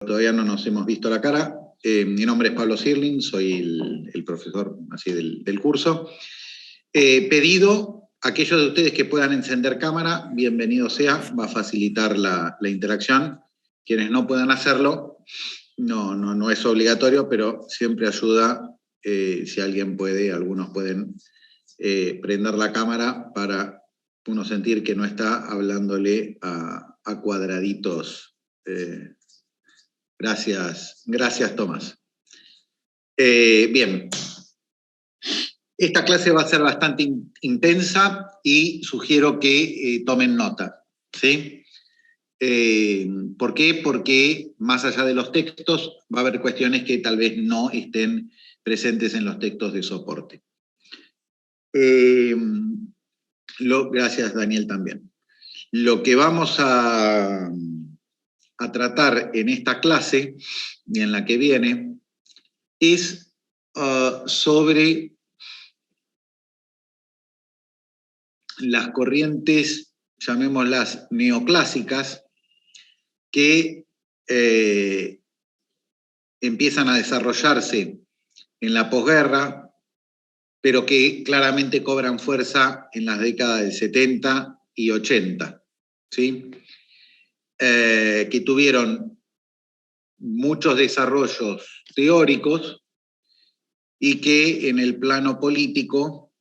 todavía no nos hemos visto la cara. Mi nombre es Pablo Sirling, soy el profesor así del curso. Pedido a aquellos de ustedes que puedan encender cámara, bienvenido sea, va a facilitar la interacción. Quienes no puedan hacerlo, no es obligatorio, pero siempre ayuda si alguien puede, algunos pueden prender la cámara para uno sentir que no está hablándole a cuadraditos. Gracias, Tomás. Bien. Esta clase va a ser bastante intensa y sugiero que tomen nota, ¿sí? ¿Por qué? Porque más allá de los textos va a haber cuestiones que tal vez no estén presentes en los textos de soporte. Gracias, Daniel, también. Lo que vamos a tratar en esta clase y en la que viene es sobre las corrientes, llamémoslas neoclásicas, que empiezan a desarrollarse en la posguerra, pero que claramente cobran fuerza en las décadas del 70 y 80, ¿sí? Que tuvieron muchos desarrollos teóricos y que en el plano político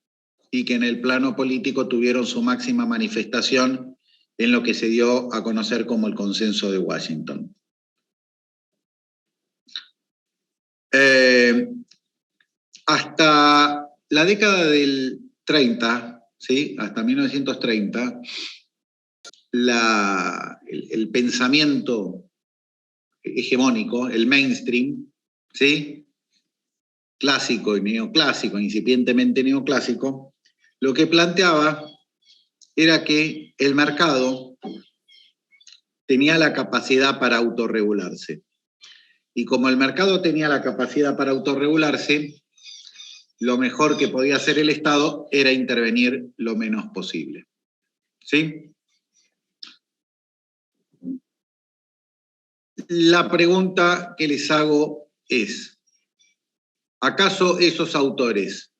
tuvieron su máxima manifestación en lo que se dio a conocer como el Consenso de Washington. Hasta la década del 30, ¿sí? Hasta 1930, el pensamiento hegemónico, el mainstream, ¿sí? Clásico y neoclásico, incipientemente neoclásico, lo que planteaba era que el mercado tenía la capacidad para autorregularse. Y como el mercado tenía la capacidad para autorregularse, lo mejor que podía hacer el Estado era intervenir lo menos posible. ¿Sí? La pregunta que les hago es, ¿acaso esos autores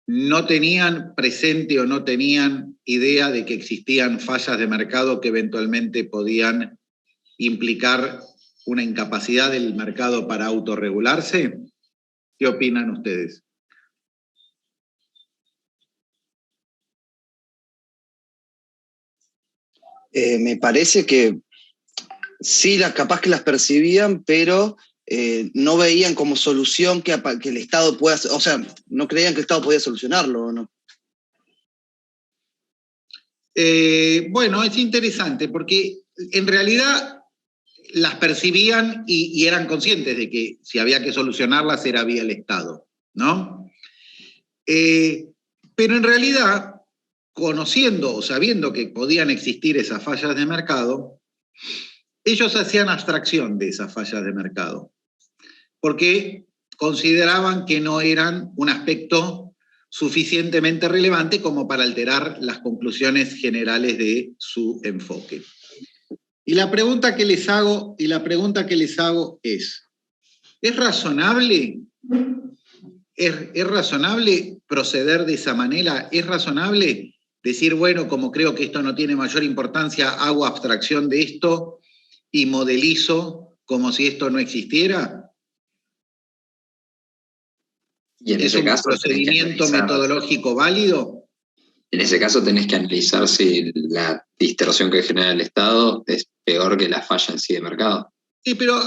no tenían presente o no tenían idea de que existían fallas de mercado que eventualmente podían implicar una incapacidad del mercado para autorregularse? ¿Qué opinan ustedes? Me parece que sí, capaz que las percibían, pero no veían como solución que el Estado pueda, o sea, no creían que el Estado podía solucionarlo, ¿o no? Bueno, es interesante porque en realidad las percibían y eran conscientes de que si había que solucionarlas era vía el Estado, ¿no? Pero en realidad, conociendo o sabiendo que podían existir esas fallas de mercado, ellos hacían abstracción de esas fallas de mercado, porque consideraban que no eran un aspecto suficientemente relevante como para alterar las conclusiones generales de su enfoque. Y la pregunta que les hago ¿es razonable? ¿Es razonable proceder de esa manera? ¿Es razonable decir, bueno, como creo que esto no tiene mayor importancia, hago abstracción de esto y modelizo como si esto no existiera? Y en ese caso, ¿es un procedimiento metodológico válido? En ese caso tenés que analizar si la distorsión que genera el Estado es peor que la falla en sí de mercado. Sí, pero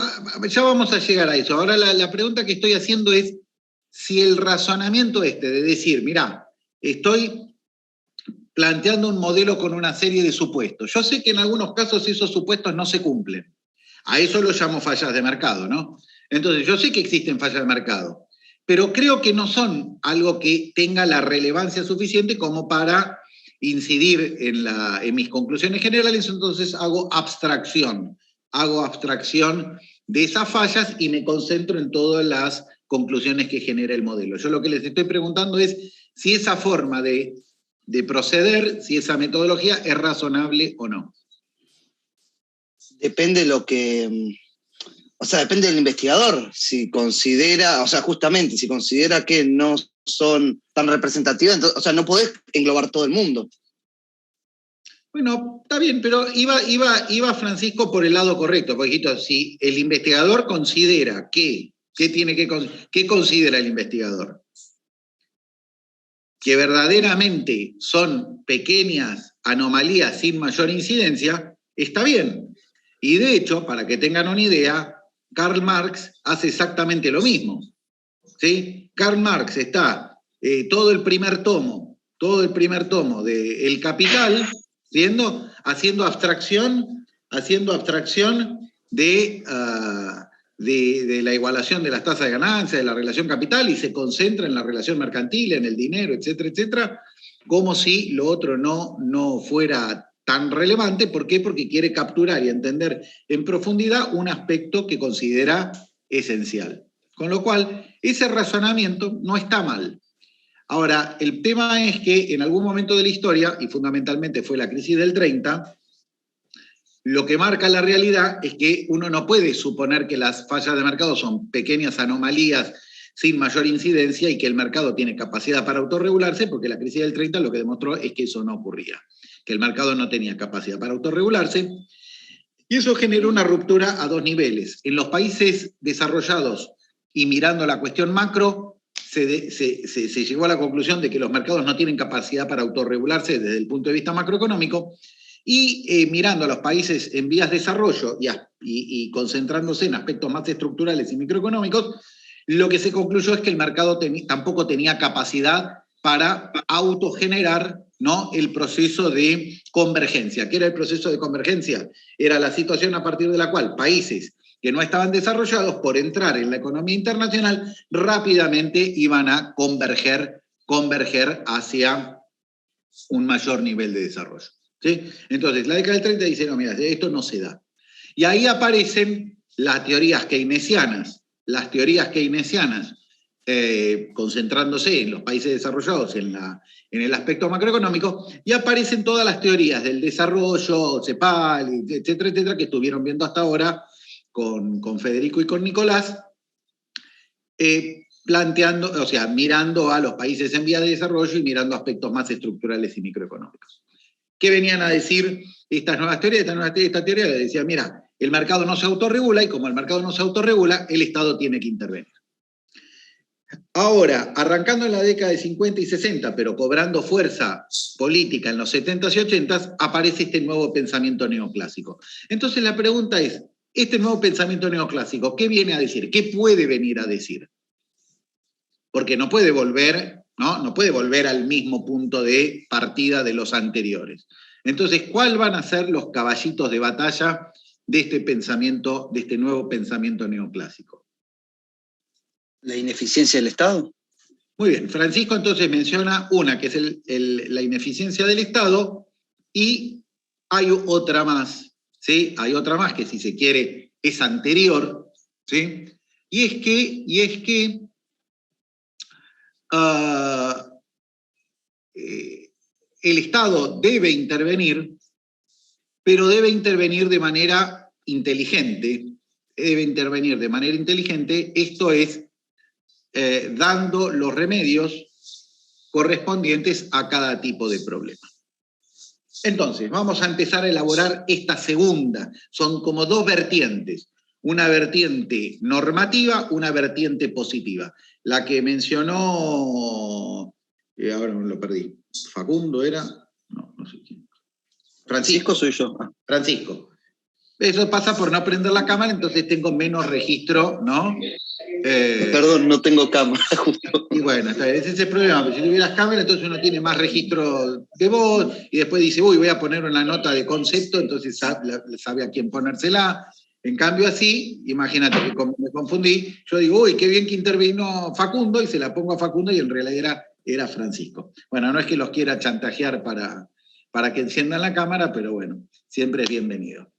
ya vamos a llegar a eso. Ahora la pregunta que estoy haciendo es si el razonamiento de decir, mirá, estoy planteando un modelo con una serie de supuestos. Yo sé que en algunos casos esos supuestos no se cumplen. A eso lo llamo fallas de mercado, ¿no? Entonces, yo sé que existen fallas de mercado, pero creo que no son algo que tenga la relevancia suficiente como para incidir en mis conclusiones generales, entonces hago abstracción de esas fallas y me concentro en todas las conclusiones que genera el modelo. Yo lo que les estoy preguntando es si esa forma de proceder, si esa metodología es razonable o no. Depende de lo que... O sea, depende del investigador, si considera, o sea, justamente, si considera que no son tan representativas, entonces, o sea, no podés englobar todo el mundo. Bueno, está bien, pero iba Francisco por el lado correcto, porque si el investigador considera ¿qué considera el investigador? Que verdaderamente son pequeñas anomalías sin mayor incidencia, está bien. Y de hecho, para que tengan una idea, Karl Marx hace exactamente lo mismo. ¿Sí? Karl Marx está todo el primer tomo de El Capital, haciendo abstracción de la igualación de las tasas de ganancia, de la relación capital, y se concentra en la relación mercantil, en el dinero, etcétera, etcétera, como si lo otro no fuera tan relevante. ¿Por qué? Porque quiere capturar y entender en profundidad un aspecto que considera esencial. Con lo cual, ese razonamiento no está mal. Ahora, el tema es que en algún momento de la historia, y fundamentalmente fue la crisis del 30, lo que marca la realidad es que uno no puede suponer que las fallas de mercado son pequeñas anomalías sin mayor incidencia y que el mercado tiene capacidad para autorregularse, porque la crisis del 30 lo que demostró es que eso no ocurría, que el mercado no tenía capacidad para autorregularse, y eso generó una ruptura a dos niveles. En los países desarrollados, y mirando la cuestión macro, se llegó a la conclusión de que los mercados no tienen capacidad para autorregularse desde el punto de vista macroeconómico, y mirando a los países en vías de desarrollo y concentrándose en aspectos más estructurales y microeconómicos, lo que se concluyó es que el mercado tampoco tenía capacidad para autogenerar, ¿no?, el proceso de convergencia. ¿Qué era el proceso de convergencia? Era la situación a partir de la cual países que no estaban desarrollados, por entrar en la economía internacional, rápidamente iban a converger hacia un mayor nivel de desarrollo. ¿Sí? Entonces, la década del 30 dice, no, mira, esto no se da. Y ahí aparecen las teorías keynesianas. Las teorías keynesianas, concentrándose en los países desarrollados en el aspecto macroeconómico, y aparecen todas las teorías del desarrollo, CEPAL, etcétera, etcétera, que estuvieron viendo hasta ahora con Federico y con Nicolás, planteando, o sea, mirando a los países en vía de desarrollo y mirando aspectos más estructurales y microeconómicos. ¿Qué venían a decir estas nuevas teorías? Esta teoría le decía, mira, el mercado no se autorregula, y como el mercado no se autorregula, el Estado tiene que intervenir. Ahora, arrancando en la década de 50 y 60, pero cobrando fuerza política en los 70s y 80s, aparece este nuevo pensamiento neoclásico. Entonces la pregunta es, este nuevo pensamiento neoclásico, ¿qué viene a decir? ¿Qué puede venir a decir? Porque no puede volver al mismo punto de partida de los anteriores. Entonces, ¿cuáles van a ser los caballitos de batalla de este pensamiento, de este nuevo pensamiento neoclásico? ¿La ineficiencia del Estado? Muy bien, Francisco entonces menciona una, que es la ineficiencia del Estado, y hay otra más, ¿sí? Hay otra más que, si se quiere, es anterior, ¿sí? Y es que el Estado debe intervenir, pero debe intervenir de manera inteligente. Esto es, dando los remedios correspondientes a cada tipo de problema. Entonces, vamos a empezar a elaborar esta segunda. Son como dos vertientes. Una vertiente normativa, una vertiente positiva. La que mencionó, ahora me lo perdí, Facundo era, no sé quién. Francisco soy yo. Francisco. Eso pasa por no prender la cámara, entonces tengo menos registro, ¿no? Perdón, no tengo cámara, justo. Y bueno, ese es el problema, porque si tuvieras cámara, entonces uno tiene más registro de voz, y después dice, uy, voy a poner una nota de concepto, entonces sabe a quién ponérsela. En cambio así, imagínate que me confundí, yo digo, uy, qué bien que intervino Facundo, y se la pongo a Facundo, y en realidad era Francisco. Bueno, no es que los quiera chantajear para que enciendan la cámara, pero bueno, siempre es bienvenido.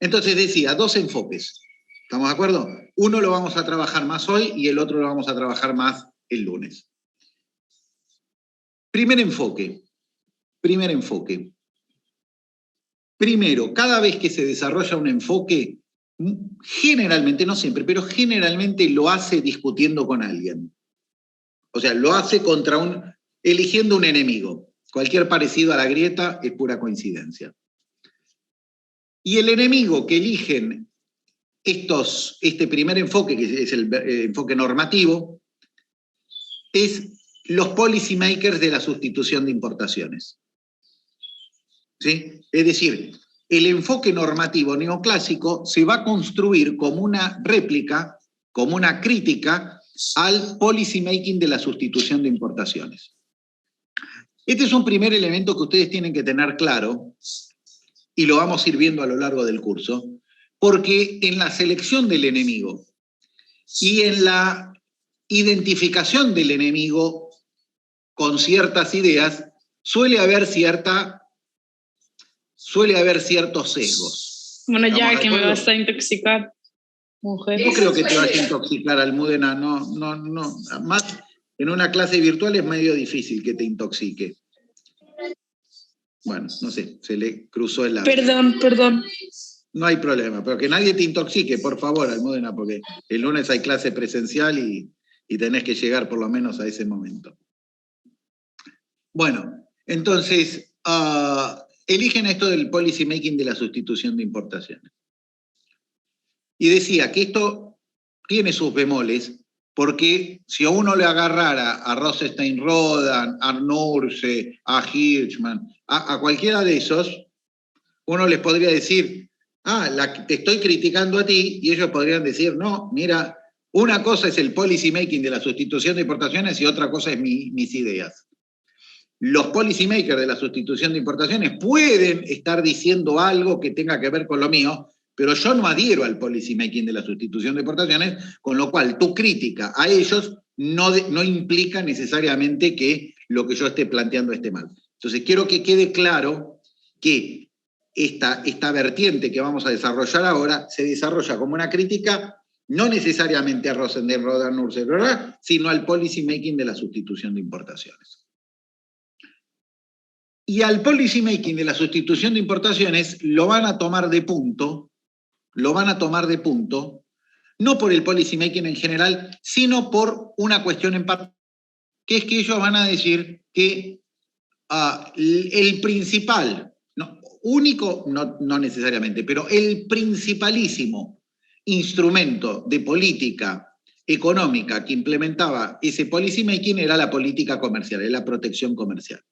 Entonces decía, dos enfoques. ¿Estamos de acuerdo? Uno lo vamos a trabajar más hoy y el otro lo vamos a trabajar más el lunes. Primer enfoque. Primero, cada vez que se desarrolla un enfoque, generalmente, no siempre, pero generalmente lo hace discutiendo con alguien. O sea, lo hace eligiendo un enemigo. Cualquier parecido a la grieta es pura coincidencia. Y el enemigo que eligen este primer enfoque, que es el enfoque normativo, es los policymakers de la sustitución de importaciones. ¿Sí? Es decir, el enfoque normativo neoclásico se va a construir como una réplica, como una crítica al policymaking de la sustitución de importaciones. Este es un primer elemento que ustedes tienen que tener claro, y lo vamos a ir viendo a lo largo del curso, porque en la selección del enemigo y en la identificación del enemigo con ciertas ideas, suele haber ciertos sesgos. Bueno, ya que me vas a intoxicar, mujer. No creo que te vayas a intoxicar, Almudena, no. Más en una clase virtual es medio difícil que te intoxique. Bueno, no sé, se le cruzó el labio. Perdón. No hay problema, pero que nadie te intoxique, por favor, Almudena, porque el lunes hay clase presencial y tenés que llegar por lo menos a ese momento. Bueno, entonces, eligen esto del policy making de la sustitución de importaciones. Y decía que esto tiene sus bemoles, porque si a uno le agarrara a Rosenstein-Rodan, a Nurse, a Hirschman, a cualquiera de esos, uno les podría decir, te estoy criticando a ti, y ellos podrían decir, no, mira, una cosa es el policy making de la sustitución de importaciones y otra cosa es mis ideas. Los policy makers de la sustitución de importaciones pueden estar diciendo algo que tenga que ver con lo mío, pero yo no adhiero al policy making de la sustitución de importaciones, con lo cual tu crítica a ellos no implica necesariamente que lo que yo esté planteando esté mal. Entonces quiero que quede claro que esta vertiente que vamos a desarrollar ahora se desarrolla como una crítica no necesariamente a Rosenstein, Rodan, Nurse, sino al policy making de la sustitución de importaciones. Y al policy making de la sustitución de importaciones lo van a tomar de punto, no por el policy making en general, sino por una cuestión en particular, que es que ellos van a decir que el principal, único no necesariamente, pero el principalísimo instrumento de política económica que implementaba ese policy making era la política comercial, era la protección comercial.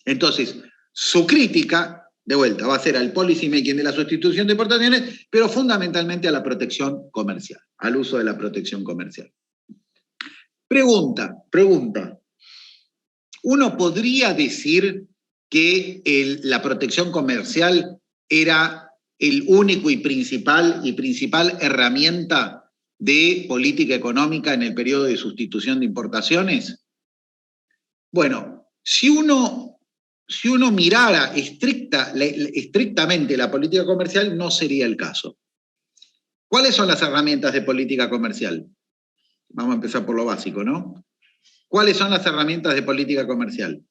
Entonces, su crítica, de vuelta, va a ser al policy making de la sustitución de importaciones, pero fundamentalmente a la protección comercial, al uso de la protección comercial. Pregunta. ¿Uno podría decir que la protección comercial era el único y principal herramienta de política económica en el periodo de sustitución de importaciones? Bueno, si uno mirara estrictamente la política comercial, no sería el caso. ¿Cuáles son las herramientas de política comercial? Vamos a empezar por lo básico, ¿no? ¿Cuáles son las herramientas de política comercial?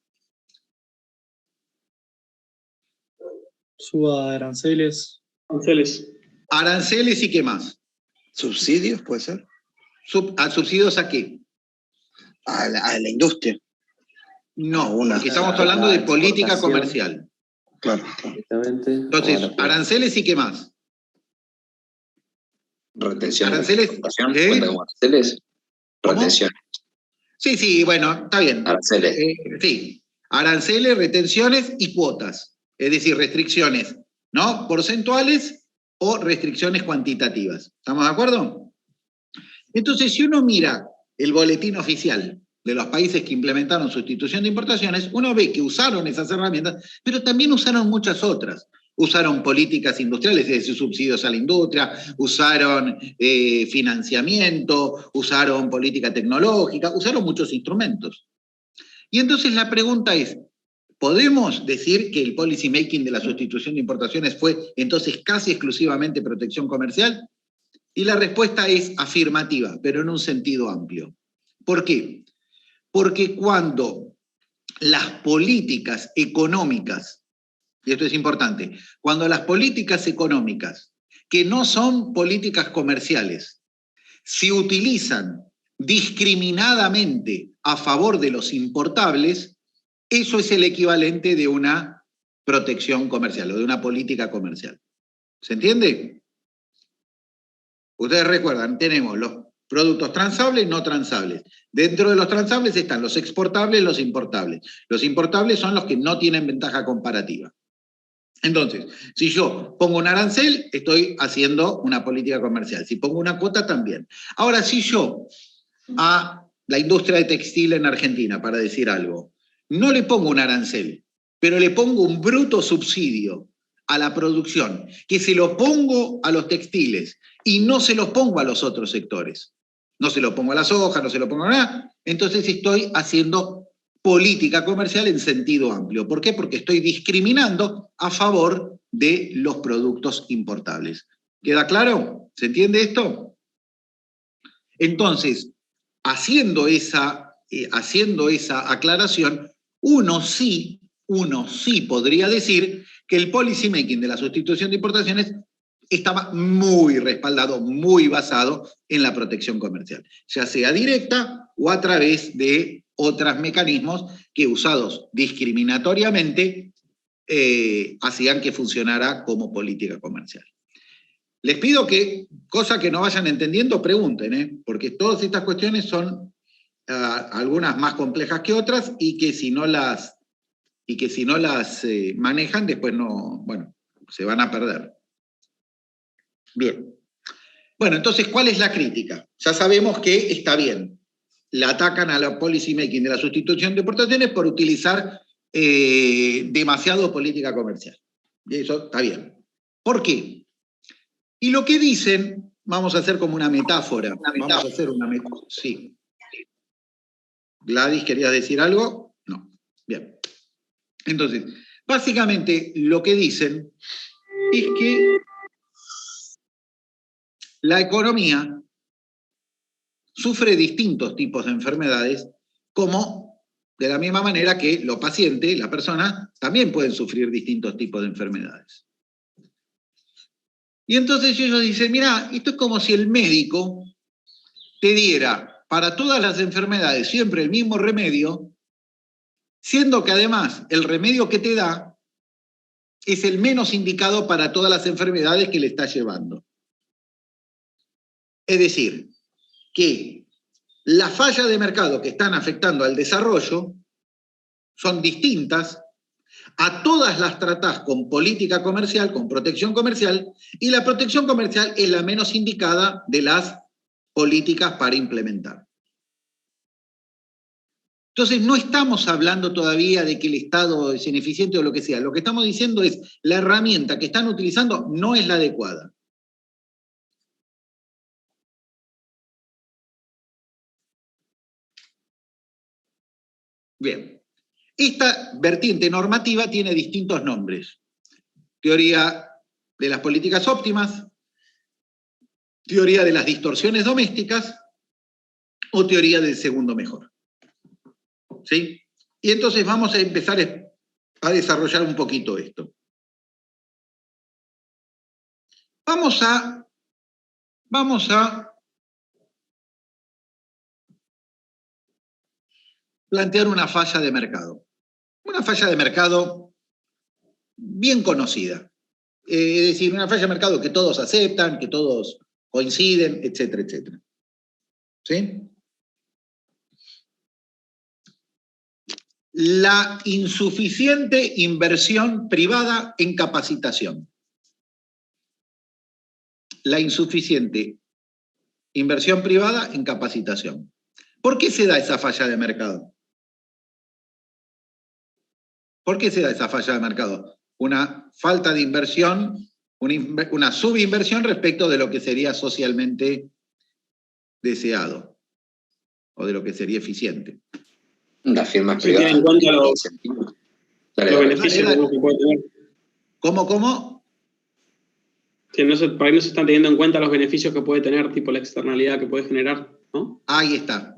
Suba de aranceles. Aranceles y qué más. ¿Subsidios puede ser? ¿Subsidios a qué? A la industria. No, porque estamos hablando de política comercial. Claro. Entonces, aranceles y qué más. Retención. Aranceles. ¿Cuenta como aranceles? Retención. Sí, bueno, está bien. Aranceles. Sí, aranceles, retenciones y cuotas. Es decir, restricciones, ¿no? Porcentuales o restricciones cuantitativas. ¿Estamos de acuerdo? Entonces, si uno mira el boletín oficial de los países que implementaron sustitución de importaciones, uno ve que usaron esas herramientas, pero también usaron muchas otras. Usaron políticas industriales, es decir, subsidios a la industria, usaron financiamiento, usaron política tecnológica, usaron muchos instrumentos. Y entonces la pregunta es, ¿podemos decir que el policy making de la sustitución de importaciones fue entonces casi exclusivamente protección comercial? Y la respuesta es afirmativa, pero en un sentido amplio. ¿Por qué? Porque cuando las políticas económicas, y esto es importante, cuando las políticas económicas que no son políticas comerciales, si utilizan discriminadamente a favor de los importables, eso es el equivalente de una protección comercial o de una política comercial. ¿Se entiende? Ustedes recuerdan, tenemos los productos transables y no transables. Dentro de los transables están los exportables y los importables. Los importables son los que no tienen ventaja comparativa. Entonces, si yo pongo un arancel, estoy haciendo una política comercial. Si pongo una cuota, también. Ahora, si yo a la industria de textil en Argentina, para decir algo, no le pongo un arancel, pero le pongo un bruto subsidio a la producción, que se lo pongo a los textiles y no se los pongo a los otros sectores. No se lo pongo a la soja, no se lo pongo a nada. Entonces estoy haciendo política comercial en sentido amplio. ¿Por qué? Porque estoy discriminando a favor de los productos importables. ¿Queda claro? ¿Se entiende esto? Entonces, haciendo esa aclaración, uno sí podría decir que el policy making de la sustitución de importaciones estaba muy respaldado, muy basado en la protección comercial, ya sea directa o a través de otros mecanismos que, usados discriminatoriamente, hacían que funcionara como política comercial. Les pido que, cosa que no vayan entendiendo, pregunten, porque todas estas cuestiones son algunas más complejas que otras y que si no las manejan, después se van a perder. Bien. Bueno, entonces, ¿cuál es la crítica? Ya sabemos que está bien. Le atacan a la policy making de la sustitución de importaciones por utilizar demasiado política comercial. Y eso está bien. ¿Por qué? Y lo que dicen, vamos a hacer como una metáfora. Vamos a hacer una metáfora. Sí. Gladys, ¿querías decir algo? No. Bien. Entonces, básicamente lo que dicen es que la economía sufre distintos tipos de enfermedades, como de la misma manera que los pacientes, la persona, también pueden sufrir distintos tipos de enfermedades. Y entonces ellos dicen, mira, esto es como si el médico te diera para todas las enfermedades siempre el mismo remedio, siendo que además el remedio que te da es el menos indicado para todas las enfermedades que le está llevando. Es decir, que las fallas de mercado que están afectando al desarrollo son distintas, a todas las tratás con política comercial, con protección comercial, y la protección comercial es la menos indicada de las políticas para implementar. Entonces, no estamos hablando todavía de que el Estado es ineficiente o lo que sea. Lo que estamos diciendo es la herramienta que están utilizando no es la adecuada. Bien, esta vertiente normativa tiene distintos nombres. Teoría de las políticas óptimas, teoría de las distorsiones domésticas o teoría del segundo mejor. ¿Sí? Y entonces vamos a empezar a desarrollar un poquito esto. Vamos a plantear una falla de mercado. Una falla de mercado bien conocida. Es decir, una falla de mercado que todos aceptan, que todos coinciden, etcétera, etcétera. ¿Sí? La insuficiente inversión privada en capacitación. La insuficiente inversión privada en capacitación. ¿Por qué se da esa falla de mercado? ¿Por qué se da esa falla de mercado? Una falta de inversión, una subinversión respecto de lo que sería socialmente deseado o de lo que sería eficiente. Las firmas privadas. En cuanto a los beneficios que puede tener. ¿Cómo? Sí, por ahí no se están teniendo en cuenta los beneficios que puede tener, tipo la externalidad que puede generar, ¿no? Ahí está.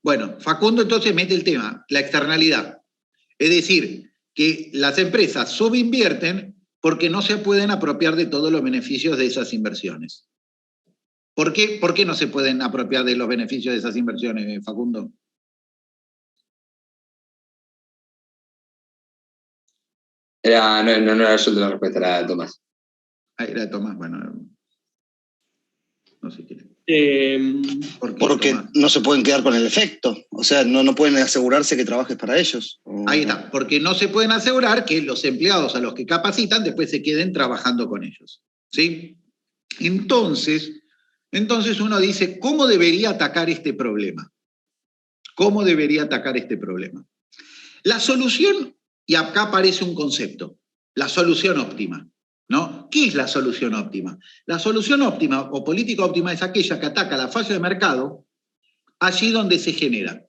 Bueno, Facundo entonces mete el tema, la externalidad. Es decir, que las empresas subinvierten porque no se pueden apropiar de todos los beneficios de esas inversiones. ¿Por qué no se pueden apropiar de los beneficios de esas inversiones, Facundo? No era yo la respuesta, era de Tomás. Ah, era Tomás, bueno, no sé quién. Porque Tomás? no se pueden quedar con el efecto, o sea, no pueden asegurarse que trabajes para ellos. Ahí está, porque no se pueden asegurar que los empleados a los que capacitan después se queden trabajando con ellos, ¿sí? Entonces uno dice, ¿cómo debería atacar este problema? ¿Cómo debería atacar este problema? La solución, y acá aparece un concepto, la solución óptima, ¿no? ¿Qué es la solución óptima? La solución óptima o política óptima es aquella que ataca la falla de mercado allí donde se genera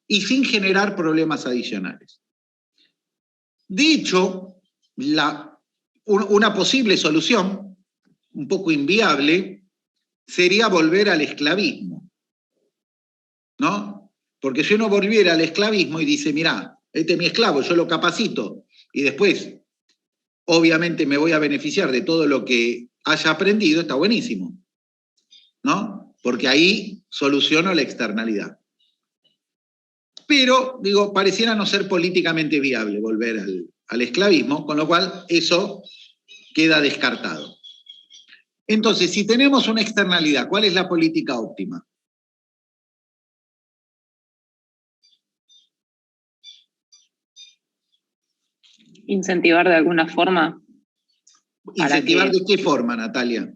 y sin generar problemas adicionales. De hecho, una posible solución, un poco inviable, sería volver al esclavismo, ¿no? Porque si uno volviera al esclavismo y dice, mirá, este es mi esclavo, yo lo capacito, y después, obviamente, me voy a beneficiar de todo lo que haya aprendido, está buenísimo, ¿no? Porque ahí soluciono la externalidad. Pero, digo, pareciera no ser políticamente viable volver al esclavismo, con lo cual eso queda descartado. Entonces, si tenemos una externalidad, ¿cuál es la política óptima? Incentivar de alguna forma. ¿Incentivar de qué forma, Natalia?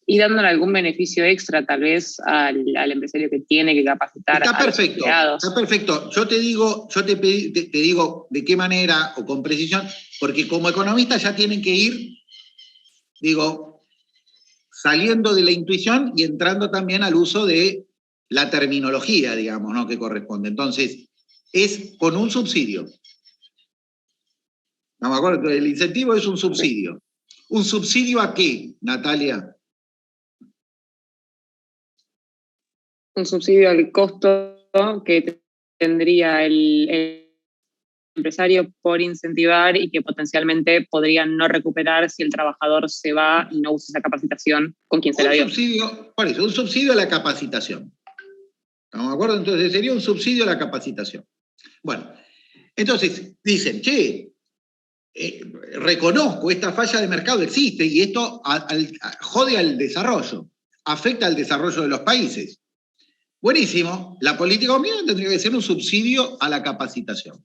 Y dándole algún beneficio extra, tal vez, al empresario que tiene que capacitar Está a los perfecto, empleados. está perfecto. Yo te digo de qué manera o con precisión, porque como economistas ya tienen que ir, digo, saliendo de la intuición y entrando también al uso de la terminología, digamos, ¿no? Que corresponde. Entonces, es con un subsidio. No me acuerdo, el incentivo es un subsidio. ¿Un subsidio a qué, Natalia? Un subsidio al costo que tendría el empresario por incentivar y que potencialmente podrían no recuperar si el trabajador se va y no usa esa capacitación con quien se la dio. Por eso, un subsidio a la capacitación. ¿Estamos de acuerdo? Entonces sería un subsidio a la capacitación. Bueno, entonces dicen, che, reconozco, esta falla de mercado existe y esto jode al desarrollo, afecta al desarrollo de los países. Buenísimo, la política óptima tendría que ser un subsidio a la capacitación.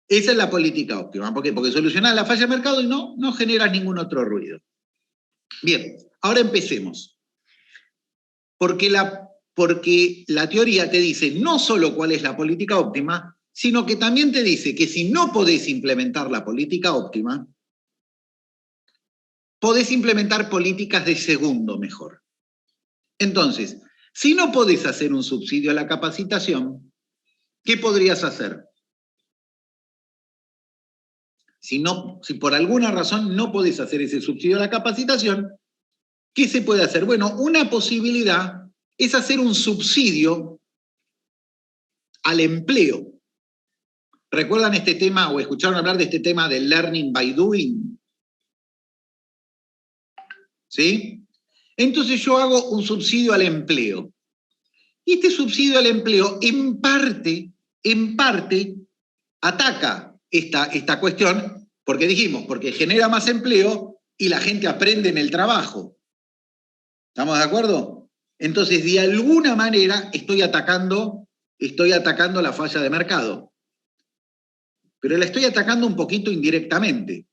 Esa es la política óptima, ¿por qué? Porque solucionas la falla de mercado y no generas ningún otro ruido. Bien, ahora empecemos. Porque la teoría te dice no solo cuál es la política óptima, sino que también te dice que si no podés implementar la política óptima, podés implementar políticas de segundo mejor. Entonces, si no podés hacer un subsidio a la capacitación, ¿qué podrías hacer? Si por alguna razón no podés hacer ese subsidio a la capacitación, ¿qué se puede hacer? Bueno, una posibilidad es hacer un subsidio al empleo. ¿Recuerdan este tema o escucharon hablar de este tema del learning by doing? ¿Sí? Entonces yo hago un subsidio al empleo. Y este subsidio al empleo en parte, ataca esta cuestión, porque dijimos, porque genera más empleo y la gente aprende en el trabajo. ¿Estamos de acuerdo? Entonces, de alguna manera estoy atacando la falla de mercado. Pero la estoy atacando un poquito indirectamente.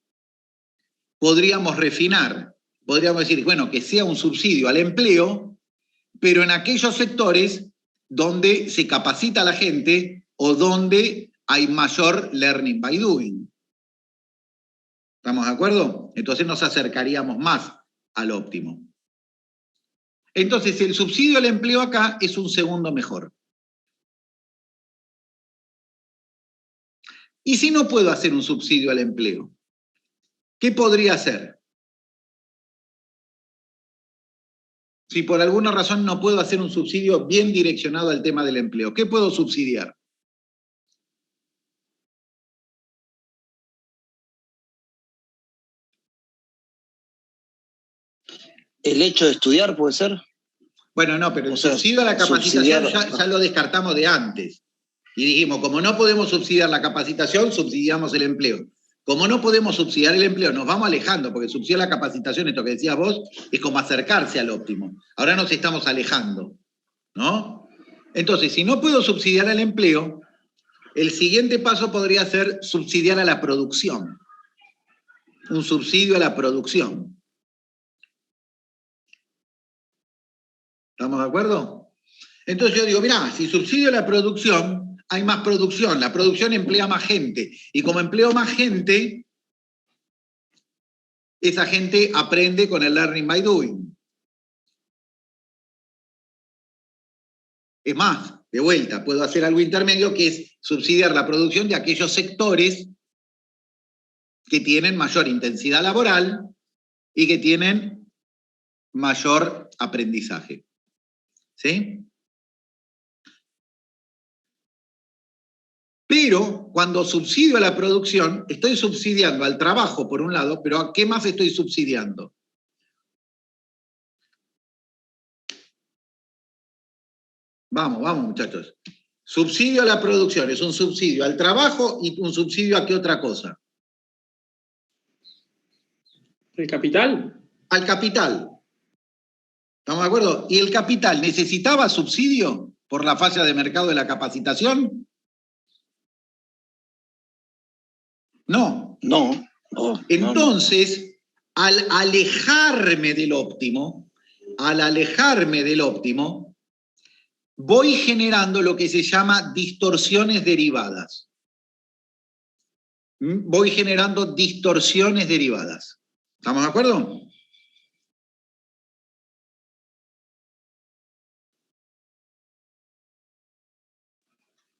Podríamos refinar, podríamos decir, bueno, que sea un subsidio al empleo, pero en aquellos sectores donde se capacita a la gente o donde hay mayor learning by doing. ¿Estamos de acuerdo? Entonces nos acercaríamos más al óptimo. Entonces, el subsidio al empleo acá es un segundo mejor. ¿Y si no puedo hacer un subsidio al empleo? ¿Qué podría hacer? Si por alguna razón no puedo hacer un subsidio bien direccionado al tema del empleo, ¿qué puedo subsidiar? ¿El hecho de estudiar puede ser? Bueno, no, pero el O sea, subsidio a la capacitación subsidiar- ya lo descartamos de antes. Y dijimos, como no podemos subsidiar la capacitación, subsidiamos el empleo. Como no podemos subsidiar el empleo, nos vamos alejando, porque subsidiar la capacitación, esto que decías vos, es como acercarse al óptimo. Ahora nos estamos alejando, ¿no? Entonces, si no puedo subsidiar el empleo, el siguiente paso podría ser subsidiar a la producción. Un subsidio a la producción. ¿Estamos de acuerdo? Entonces yo digo, mirá, si subsidio la producción, hay más producción. La producción emplea más gente. Y como empleo más gente, esa gente aprende con el learning by doing. Es más, de vuelta, puedo hacer algo intermedio que es subsidiar la producción de aquellos sectores que tienen mayor intensidad laboral y que tienen mayor aprendizaje. ¿Sí? Pero cuando subsidio a la producción, estoy subsidiando al trabajo por un lado, pero ¿a qué más estoy subsidiando? Vamos, vamos muchachos. Subsidio a la producción es un subsidio al trabajo y un subsidio a qué otra cosa. ¿El capital? Al capital. ¿Estamos de acuerdo? ¿Y el capital necesitaba subsidio por la falla de mercado de la capacitación? No. No. Entonces, al alejarme del óptimo, voy generando lo que se llama distorsiones derivadas. Voy generando distorsiones derivadas. ¿Estamos de acuerdo?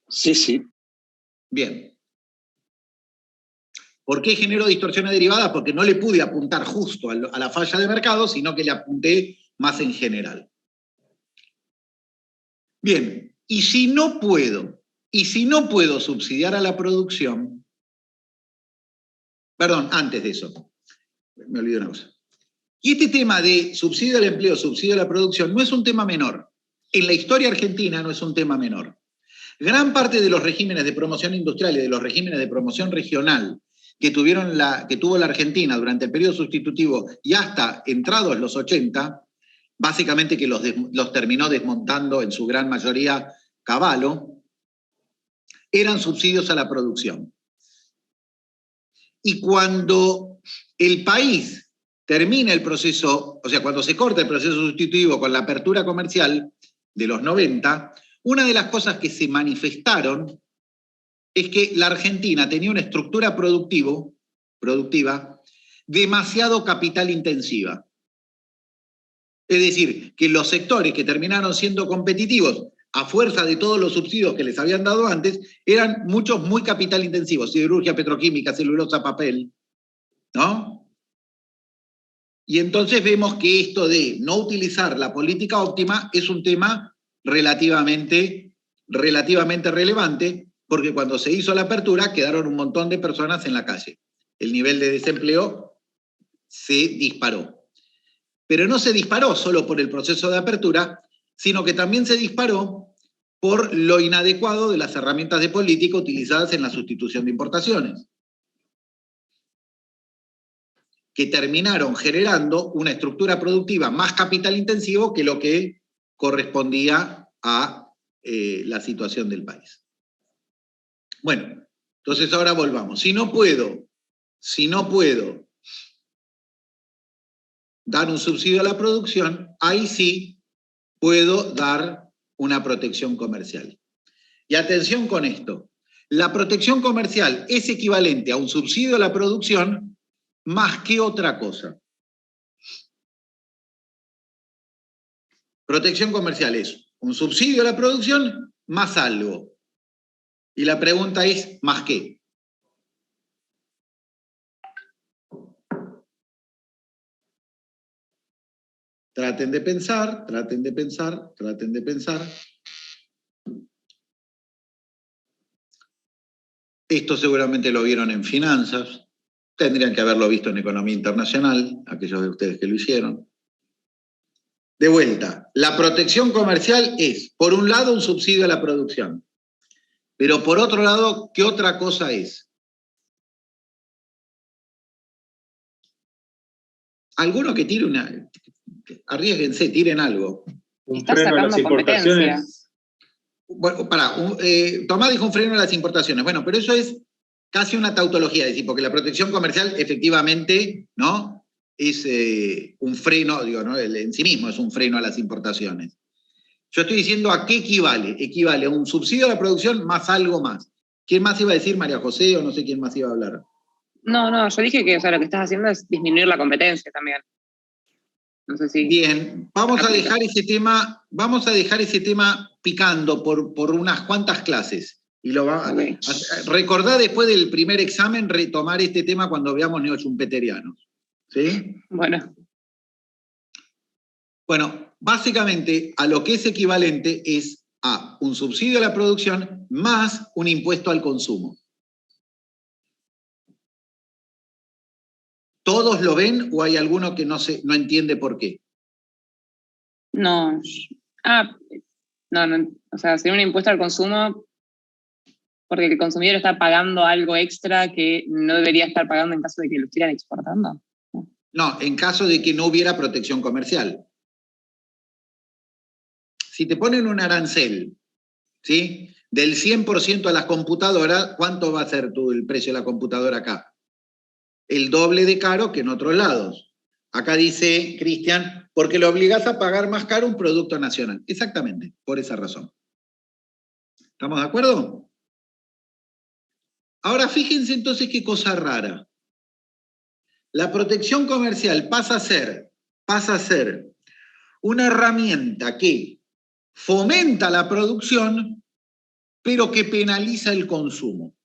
Sí, sí. Bien. ¿Por qué genero distorsiones derivadas? Porque no le pude apuntar justo a la falla de mercado, sino que le apunté más en general. Bien, y si no puedo subsidiar a la producción, perdón, antes de eso, me olvidé una cosa. Y este tema de subsidio al empleo, subsidio a la producción, no es un tema menor. En la historia argentina no es un tema menor. Gran parte de los regímenes de promoción industrial y de los regímenes de promoción regional que tuvo la Argentina durante el periodo sustitutivo y hasta entrados los 80, básicamente que los terminó desmontando en su gran mayoría Cavallo, eran subsidios a la producción. Y cuando el país termina el proceso, o sea, cuando se corta el proceso sustitutivo con la apertura comercial de los 90, una de las cosas que se manifestaron es que la Argentina tenía una estructura productiva demasiado capital intensiva. Es decir, que los sectores que terminaron siendo competitivos a fuerza de todos los subsidios que les habían dado antes, eran muchos muy capital intensivos, siderurgia, petroquímica, celulosa, papel, ¿no? Y entonces vemos que esto de no utilizar la política óptima es un tema relativamente relevante, porque cuando se hizo la apertura quedaron un montón de personas en la calle. El nivel de desempleo se disparó. Pero no se disparó solo por el proceso de apertura, sino que también se disparó por lo inadecuado de las herramientas de política utilizadas en la sustitución de importaciones, que terminaron generando una estructura productiva más capital intensivo que lo que correspondía a la situación del país. Bueno, entonces ahora volvamos. Si no puedo dar un subsidio a la producción, ahí sí puedo dar una protección comercial. Y atención con esto, la protección comercial es equivalente a un subsidio a la producción más que otra cosa. Protección comercial es un subsidio a la producción más algo. Y la pregunta es, ¿más qué? Traten de pensar. Esto seguramente lo vieron en finanzas, tendrían que haberlo visto en economía internacional, aquellos de ustedes que lo hicieron. De vuelta, la protección comercial es, por un lado, un subsidio a la producción. Pero por otro lado, ¿qué otra cosa es? Alguno que tire una... Arriésguense, tiren algo. Un Está freno a las sacando importaciones. Bueno, Tomás dijo un freno a las importaciones. Bueno, pero eso es casi una tautología, es decir, porque la protección comercial efectivamente, ¿no?, es un freno, digo, ¿no?, en sí mismo es un freno a las importaciones. Yo estoy diciendo a qué equivale. Equivale a un subsidio a la producción más algo más. ¿Quién más iba a decir? María José, o no sé quién más iba a hablar. No, yo dije que, o sea, lo que estás haciendo es disminuir la competencia también. No sé si... Bien, vamos a dejar ese tema picando por unas cuantas clases. Y Okay. Recordá después del primer examen retomar este tema cuando veamos neochumpeterianos. ¿Sí? Bueno. Bueno, básicamente a lo que es equivalente es a un subsidio a la producción más un impuesto al consumo. ¿Todos lo ven o hay alguno que no entiende por qué? No. No, o sea, sería un impuesto al consumo porque el consumidor está pagando algo extra que no debería estar pagando en caso de que lo estuvieran exportando. No, en caso de que no hubiera protección comercial. Si te ponen un arancel, ¿sí?, del 100% a las computadoras, ¿cuánto va a ser el precio de la computadora acá? El doble de caro que en otros lados. Acá dice Cristian, porque lo obligás a pagar más caro un producto nacional. Exactamente, por esa razón. ¿Estamos de acuerdo? Ahora fíjense entonces qué cosa rara. La protección comercial pasa a ser una herramienta que fomenta la producción, pero que penaliza el consumo.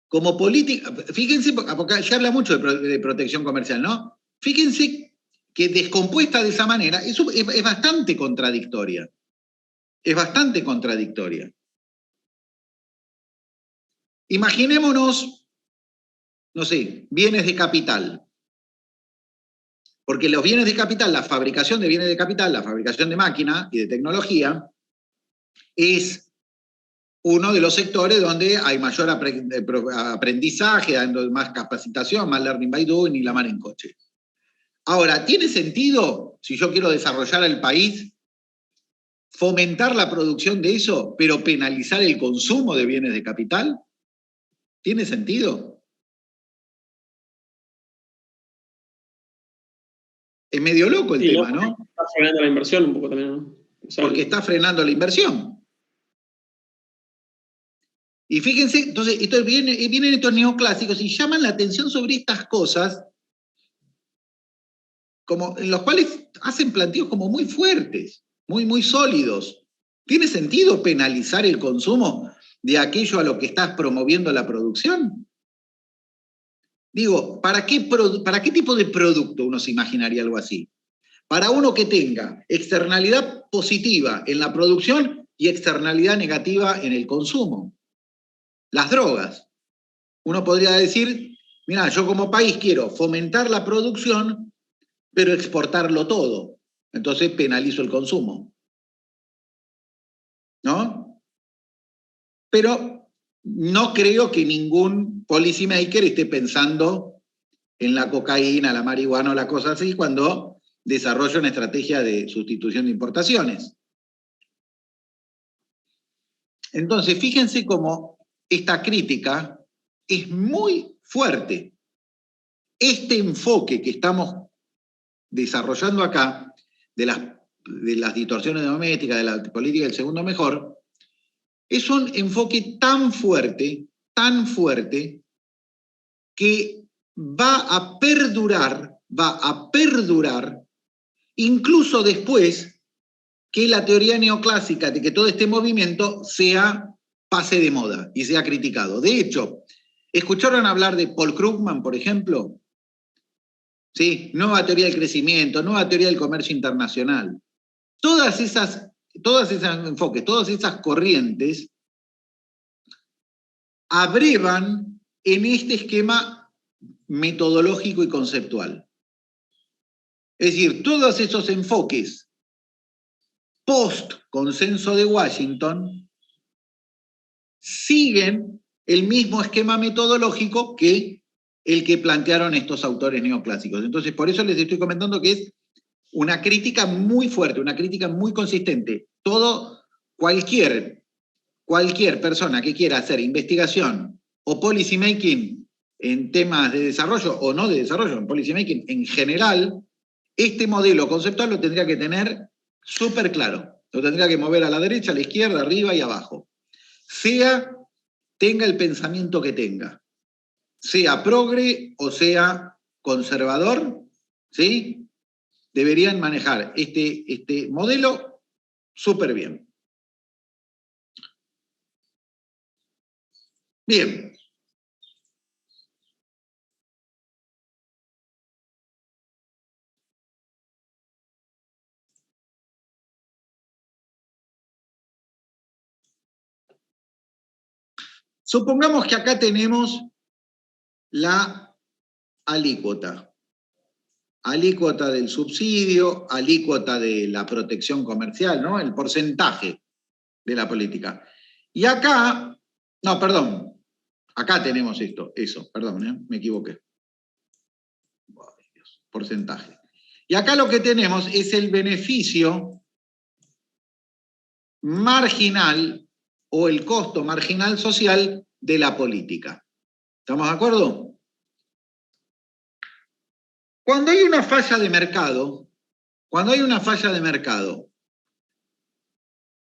Como política, fíjense, porque se habla mucho de protección comercial, ¿no? Fíjense que descompuesta de esa manera, eso es bastante contradictoria. Es bastante contradictoria. Imaginémonos, no sé, bienes de capital. Porque los bienes de capital, la fabricación de bienes de capital, la fabricación de máquina y de tecnología, es uno de los sectores donde hay mayor aprendizaje, más capacitación, más learning by doing y la mar en coche. Ahora, ¿tiene sentido, si yo quiero desarrollar el país, fomentar la producción de eso, pero penalizar el consumo de bienes de capital? ¿Tiene sentido? Es medio loco el tema, ¿no? Está frenando la inversión un poco también, ¿no? O sea, porque está frenando la inversión. Y fíjense, entonces, vienen estos neoclásicos y llaman la atención sobre estas cosas, como, en los cuales hacen planteos como muy fuertes, muy sólidos. ¿Tiene sentido penalizar el consumo de aquello a lo que estás promoviendo la producción? Digo, ¿para qué tipo de producto uno se imaginaría algo así? Para uno que tenga externalidad positiva en la producción y externalidad negativa en el consumo. Las drogas. Uno podría decir, mira, yo como país quiero fomentar la producción, pero exportarlo todo. Entonces penalizo el consumo. ¿No? Pero no creo que ningún policymaker esté pensando en la cocaína, la marihuana o la cosa así cuando desarrolla una estrategia de sustitución de importaciones. Entonces, fíjense cómo esta crítica es muy fuerte. Este enfoque que estamos desarrollando acá, de las distorsiones domésticas, de la política del segundo mejor, es un enfoque tan fuerte, que va a perdurar, incluso después que la teoría neoclásica de que todo este movimiento pase de moda y sea criticado. De hecho, ¿escucharon hablar de Paul Krugman, por ejemplo? ¿Sí? Nueva teoría del crecimiento, nueva teoría del comercio internacional. Todas esas enfoques, todas esas corrientes abrevan en este esquema metodológico y conceptual. Es decir, todos esos enfoques post-consenso de Washington siguen el mismo esquema metodológico que el que plantearon estos autores neoclásicos. Entonces, por eso les estoy comentando que es una crítica muy fuerte, una crítica muy consistente. Cualquier persona que quiera hacer investigación o policy making en temas de desarrollo o no de desarrollo, en policy making en general, este modelo conceptual lo tendría que tener súper claro. Lo tendría que mover a la derecha, a la izquierda, arriba y abajo. Tenga el pensamiento que tenga, sea progre o sea conservador, ¿sí? Deberían manejar este modelo súper bien. Bien. Supongamos que acá tenemos la alícuota. Alícuota del subsidio, alícuota de la protección comercial, ¿no? El porcentaje de la política. Y acá, no, perdón, acá tenemos me equivoqué. Ay, Dios, porcentaje. Y acá lo que tenemos es el beneficio marginal o el costo marginal social de la política. ¿Estamos de acuerdo? Cuando hay una falla de mercado,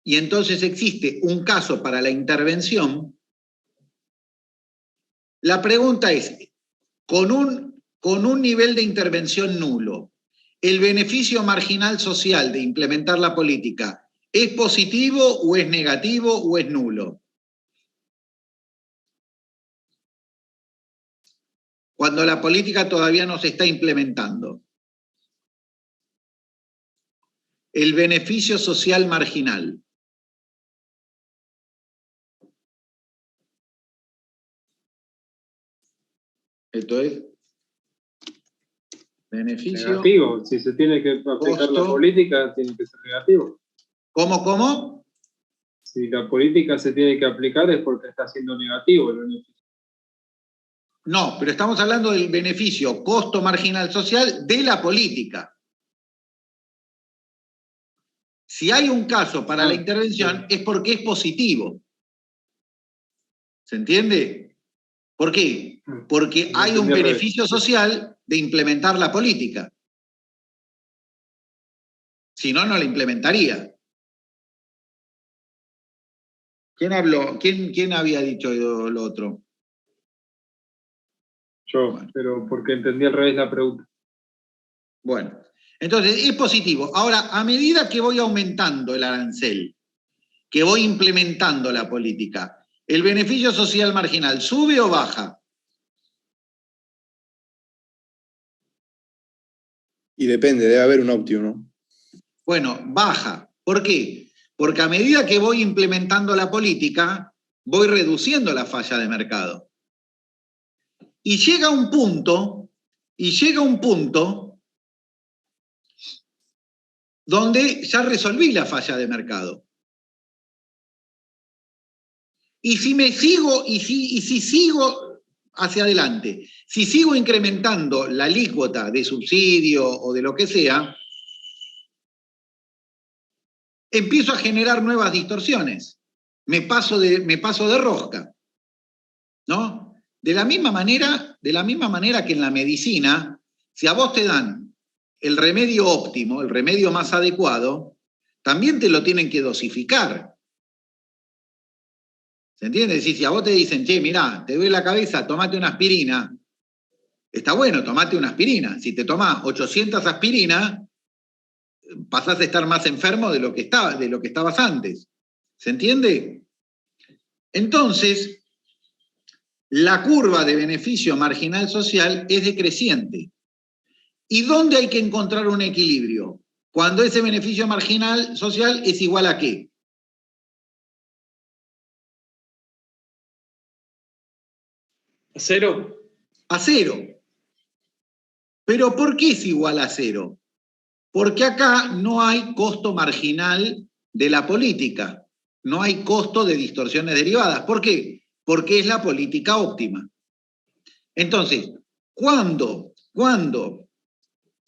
y entonces existe un caso para la intervención, la pregunta es, con un nivel de intervención nulo, ¿el beneficio marginal social de implementar la política es positivo o es negativo o es nulo? Cuando la política todavía no se está implementando. El beneficio social marginal. Esto es beneficio. Negativo. Si se tiene que aplicar la política, tiene que ser negativo. ¿Cómo? Si la política se tiene que aplicar es porque está siendo negativo el beneficio. No, pero estamos hablando del beneficio costo marginal social de la política. Si hay un caso para la intervención, es porque es positivo. ¿Se entiende? ¿Por qué? Porque hay un beneficio social de implementar la política. Si no, no la implementaría. ¿Quién habló? ¿Quién había dicho lo otro? Yo, bueno, pero porque entendí al revés la pregunta. Bueno, entonces es positivo. Ahora, a medida que voy aumentando el arancel, que voy implementando la política, ¿el beneficio social marginal sube o baja? Y depende, debe haber un óptimo, ¿no? Bueno, baja. ¿Por qué? Porque a medida que voy implementando la política, voy reduciendo la falla de mercado. Y llega un punto donde ya resolví la falla de mercado. Y si sigo hacia adelante, si sigo incrementando la alícuota de subsidio o de lo que sea, empiezo a generar nuevas distorsiones. Me paso de rosca, ¿no? De la misma manera que en la medicina, si a vos te dan el remedio óptimo, el remedio más adecuado, también te lo tienen que dosificar. ¿Se entiende? Es decir, si a vos te dicen, che, mirá, te duele la cabeza, tomate una aspirina, está bueno, tomate una aspirina. Si te tomás 800 aspirinas, pasás a estar más enfermo de lo que estabas antes. ¿Se entiende? Entonces, la curva de beneficio marginal social es decreciente. ¿Y dónde hay que encontrar un equilibrio? Cuando ese beneficio marginal social es igual a ¿qué? ¿A cero? A cero. ¿Pero por qué es igual a cero? Porque acá no hay costo marginal de la política, no hay costo de distorsiones derivadas. ¿Por qué? Porque es la política óptima. Entonces, cuando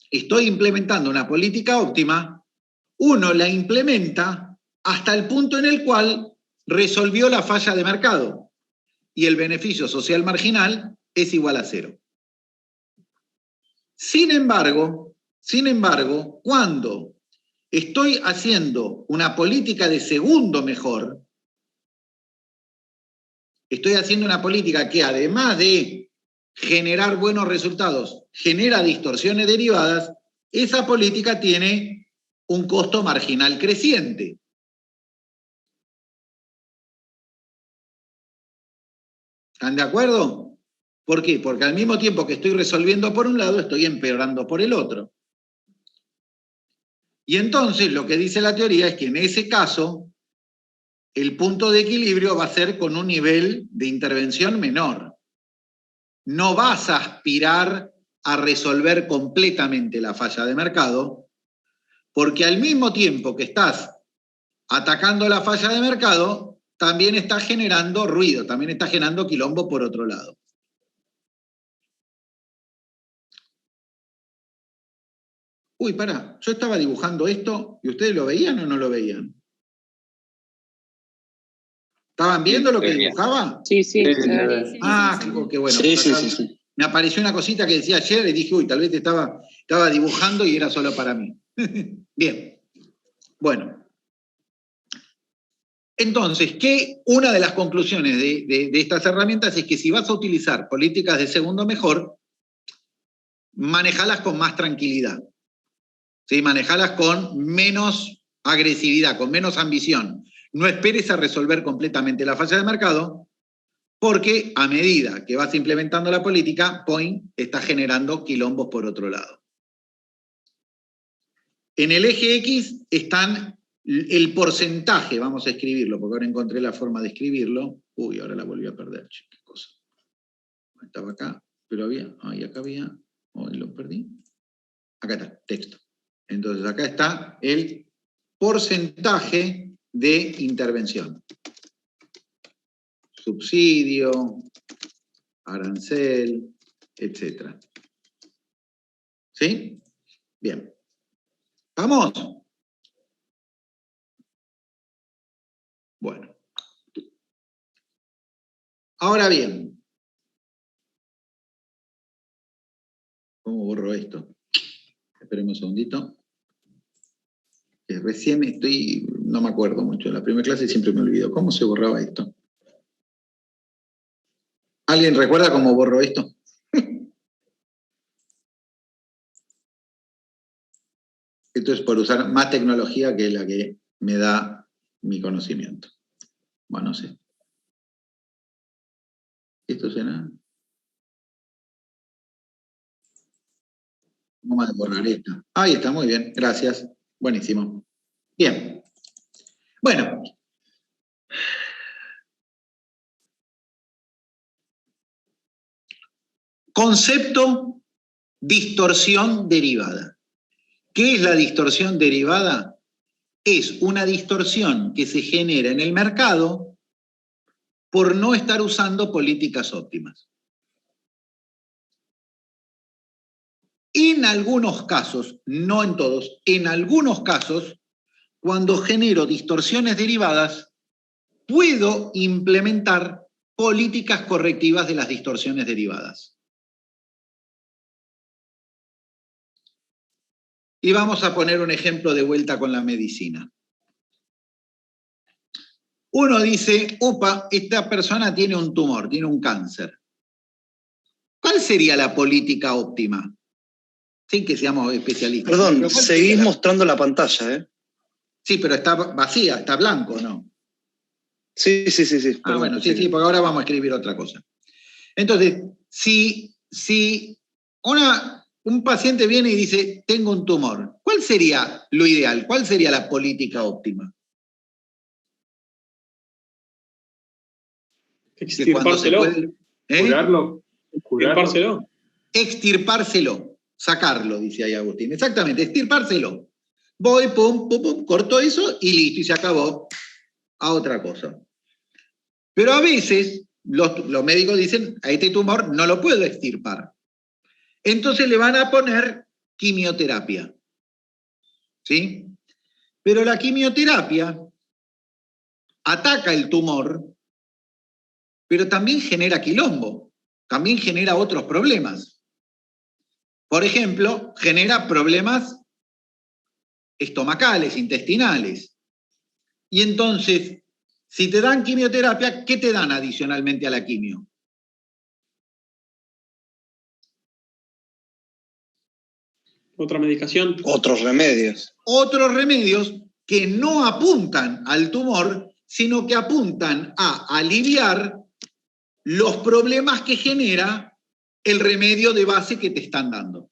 estoy implementando una política óptima, uno la implementa hasta el punto en el cual resolvió la falla de mercado y el beneficio social marginal es igual a 0. Sin embargo, cuando estoy haciendo una política de segundo mejor, estoy haciendo una política que además de generar buenos resultados, genera distorsiones derivadas, esa política tiene un costo marginal creciente. ¿Están de acuerdo? ¿Por qué? Porque al mismo tiempo que estoy resolviendo por un lado, estoy empeorando por el otro. Y entonces lo que dice la teoría es que en ese caso, el punto de equilibrio va a ser con un nivel de intervención menor. No vas a aspirar a resolver completamente la falla de mercado, porque al mismo tiempo que estás atacando la falla de mercado, también estás generando ruido, también estás generando quilombo por otro lado. Uy, pará, yo estaba dibujando esto y ustedes lo veían o no lo veían. ¿Estaban viendo lo que dibujaba? Sí, sí. Qué bueno. Sí. Me apareció una cosita que decía ayer y dije, uy, tal vez estaba dibujando y era solo para mí. Bien. Bueno. Entonces, una de las conclusiones de estas herramientas es que si vas a utilizar políticas de segundo mejor, manejalas con más tranquilidad. ¿Sí? Manejalas con menos agresividad, con menos ambición. No esperes a resolver completamente la falla de mercado, porque a medida que vas implementando la política, point está generando quilombos por otro lado. En el eje X están el porcentaje, vamos a escribirlo, porque ahora encontré la forma de escribirlo. Uy, ahora la volví a perder, qué cosa. Estaba acá, pero acá había, hoy lo perdí. Acá está, texto. Entonces acá está el porcentaje de intervención. Subsidio, arancel, etc. ¿Sí? Bien. ¿Vamos? Bueno. Ahora bien, ¿cómo borro esto? Esperemos un segundito. Recién no me acuerdo mucho. En la primera clase siempre me olvido. ¿Cómo se borraba esto? ¿Alguien recuerda cómo borro esto? Esto es por usar más tecnología que la que me da mi conocimiento. Bueno, no sé. ¿Esto será? Vamos a borrar esto. Ahí está, muy bien. Gracias. Buenísimo. Bien. Bueno. Concepto distorsión derivada. ¿Qué es la distorsión derivada? Es una distorsión que se genera en el mercado por no estar usando políticas óptimas. En algunos casos, no en todos, en algunos casos, cuando genero distorsiones derivadas, puedo implementar políticas correctivas de las distorsiones derivadas. Y vamos a poner un ejemplo de vuelta con la medicina. Uno dice, opa, esta persona tiene un tumor, tiene un cáncer. ¿Cuál sería la política óptima? Sin que seamos especialistas. Perdón, seguís mostrando la pantalla, ¿eh? Sí, pero está vacía, está blanco, ¿no? Sí. Perdón, bueno, sí, porque ahora vamos a escribir otra cosa. Entonces, si un paciente viene y dice, tengo un tumor, ¿cuál sería lo ideal? ¿Cuál sería la política óptima? Extirpárselo. ¿Curarlo? Extirpárselo. Extirpárselo. Sacarlo, dice ahí Agustín. Exactamente, extirpárselo. Voy, pum, pum, pum, corto eso y listo, y se acabó a otra cosa. Pero a veces los médicos dicen, a este tumor no lo puedo extirpar. Entonces le van a poner quimioterapia. ¿Sí? Pero la quimioterapia ataca el tumor, pero también genera quilombo, también genera otros problemas. Por ejemplo, genera problemas estomacales, intestinales. Y entonces, si te dan quimioterapia, ¿qué te dan adicionalmente a la quimio? Otra medicación. Otros remedios. Otros remedios que no apuntan al tumor, sino que apuntan a aliviar los problemas que genera el remedio de base que te están dando.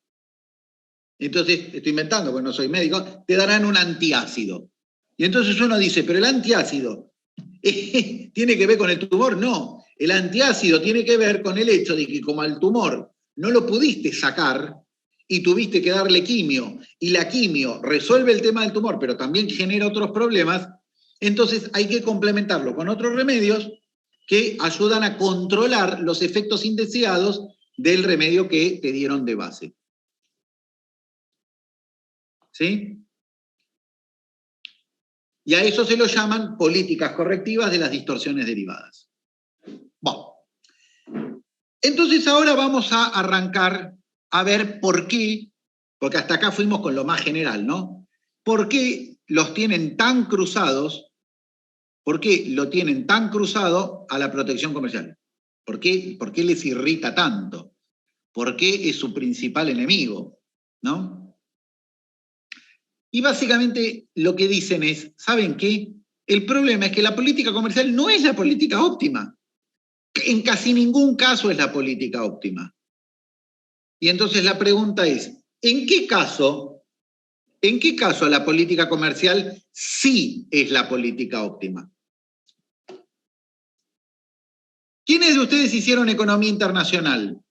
Entonces, estoy inventando, porque no soy médico, te darán un antiácido. Y entonces uno dice, pero el antiácido ¿tiene que ver con el tumor? No, el antiácido tiene que ver con el hecho de que como al tumor no lo pudiste sacar y tuviste que darle quimio, y la quimio resuelve el tema del tumor, pero también genera otros problemas, entonces hay que complementarlo con otros remedios que ayudan a controlar los efectos indeseados del remedio que te dieron de base. ¿Sí? Y a eso se lo llaman políticas correctivas de las distorsiones derivadas. Bueno. Entonces ahora vamos a arrancar a ver por qué, porque hasta acá fuimos con lo más general, ¿no? ¿Por qué los tienen tan cruzados? ¿Por qué lo tienen tan cruzado a la protección comercial? ¿Por qué les irrita tanto? ¿Por qué es su principal enemigo? ¿No? Y básicamente lo que dicen es, ¿saben qué? El problema es que la política comercial no es la política óptima. En casi ningún caso es la política óptima. Y entonces la pregunta es, ¿en qué caso la política comercial sí es la política óptima? ¿Quiénes de ustedes hicieron economía internacional?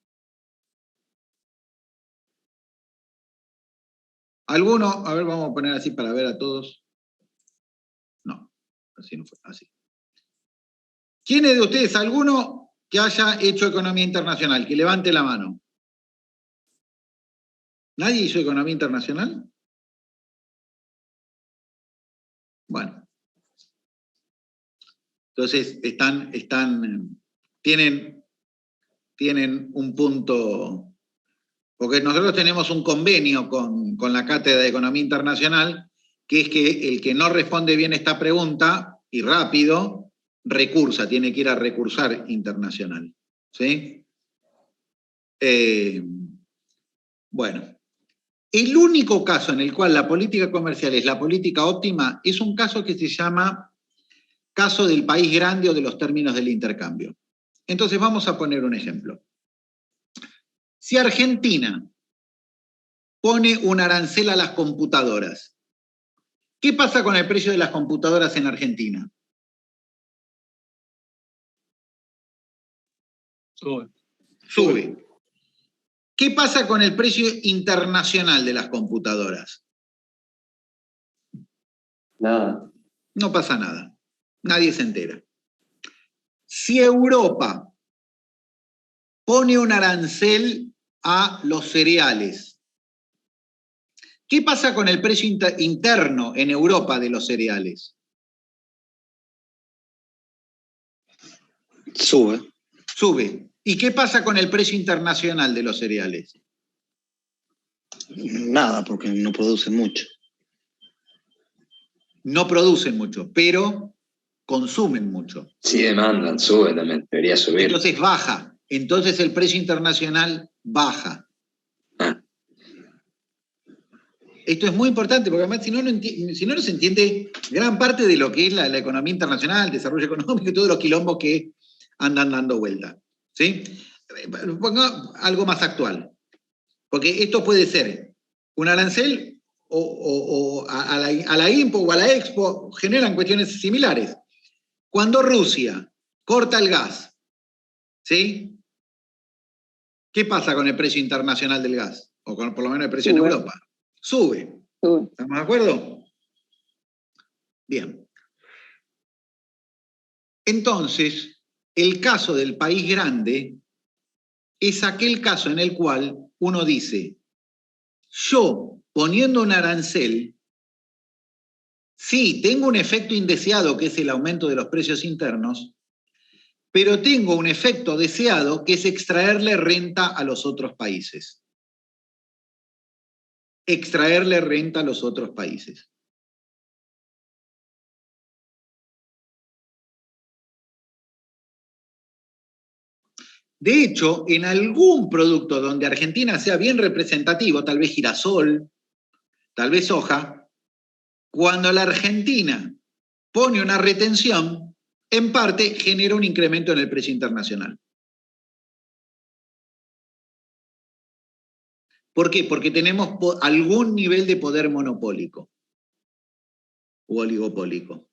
¿Alguno? A ver, vamos a poner así para ver a todos. No, así no fue, así. ¿Quiénes de ustedes, alguno que haya hecho economía internacional? Que levante la mano. ¿Nadie hizo economía internacional? Bueno. Entonces, tienen un punto, porque nosotros tenemos un convenio con la Cátedra de Economía Internacional, que es que el que no responde bien esta pregunta, y rápido, recursa, tiene que ir a recursar internacional. ¿Sí? Bueno. El único caso en el cual la política comercial es la política óptima es un caso que se llama caso del país grande o de los términos del intercambio. Entonces vamos a poner un ejemplo. Si Argentina pone un arancel a las computadoras, ¿qué pasa con el precio de las computadoras en Argentina? Sube. ¿Qué pasa con el precio internacional de las computadoras? Nada. No pasa nada. Nadie se entera. Si Europa pone un arancel a los cereales, ¿qué pasa con el precio interno en Europa de los cereales? Sube. Sube. ¿Y qué pasa con el precio internacional de los cereales? Nada, porque no producen mucho. No producen mucho, pero consumen mucho. Sí demandan, sube también, debería subir. Entonces baja. Entonces el precio internacional baja. Ah. Esto es muy importante, porque además si no se entiende gran parte de lo que es la economía internacional, el desarrollo económico y todos los quilombos que andan dando vuelta. ¿Sí? Pongo algo más actual. Porque esto puede ser un arancel o a la IMPO o a la Expo, generan cuestiones similares. Cuando Rusia corta el gas, ¿sí? ¿Qué pasa con el precio internacional del gas? o por lo menos el precio en Europa. Sube. ¿Estamos de acuerdo? Bien. Entonces, el caso del país grande es aquel caso en el cual uno dice, yo poniendo un arancel, sí, tengo un efecto indeseado que es el aumento de los precios internos, pero tengo un efecto deseado que es extraerle renta a los otros países. Extraerle renta a los otros países. De hecho, en algún producto donde Argentina sea bien representativo, tal vez girasol, tal vez soja, cuando la Argentina pone una retención, en parte genera un incremento en el precio internacional. ¿Por qué? Porque tenemos algún nivel de poder monopólico o oligopólico.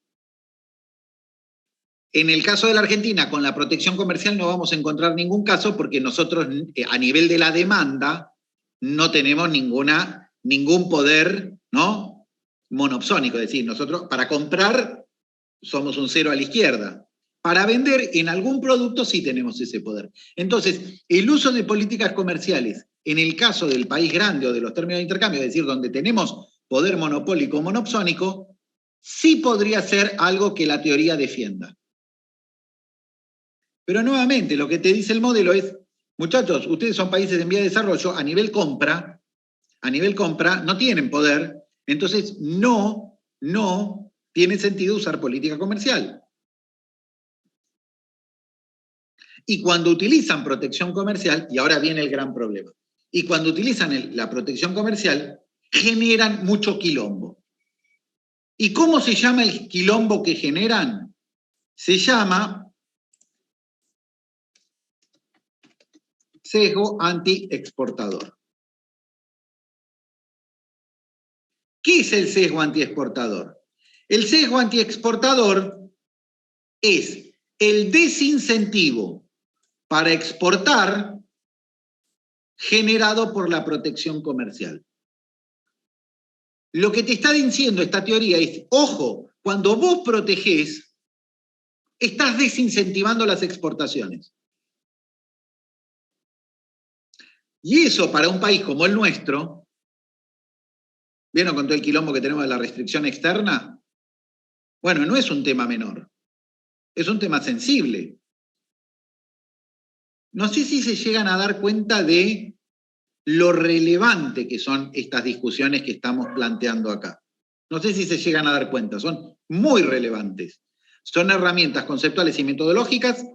En el caso de la Argentina, con la protección comercial no vamos a encontrar ningún caso porque nosotros, a nivel de la demanda, no tenemos ningún poder, ¿no?, monopsónico. Es decir, nosotros para comprar somos un cero a la izquierda. Para vender en algún producto sí tenemos ese poder. Entonces, el uso de políticas comerciales, en el caso del país grande o de los términos de intercambio, es decir, donde tenemos poder monopólico o monopsónico, sí podría ser algo que la teoría defienda. Pero nuevamente, lo que te dice el modelo es, muchachos, ustedes son países en vía de desarrollo, a nivel compra, no tienen poder, entonces no tiene sentido usar política comercial. Y cuando utilizan protección comercial, y ahora viene el gran problema, y cuando utilizan la protección comercial, generan mucho quilombo. ¿Y cómo se llama el quilombo que generan? Se llama sesgo antiexportador. ¿Qué es el sesgo antiexportador? El sesgo antiexportador es el desincentivo para exportar generado por la protección comercial. Lo que te está diciendo esta teoría es, ojo, cuando vos protegés, estás desincentivando las exportaciones. Y eso para un país como el nuestro, ¿vieron con todo el quilombo que tenemos de la restricción externa? Bueno, no es un tema menor, es un tema sensible. No sé si se llegan a dar cuenta de lo relevante que son estas discusiones que estamos planteando acá. No sé si se llegan a dar cuenta, son muy relevantes. Son herramientas conceptuales y metodológicas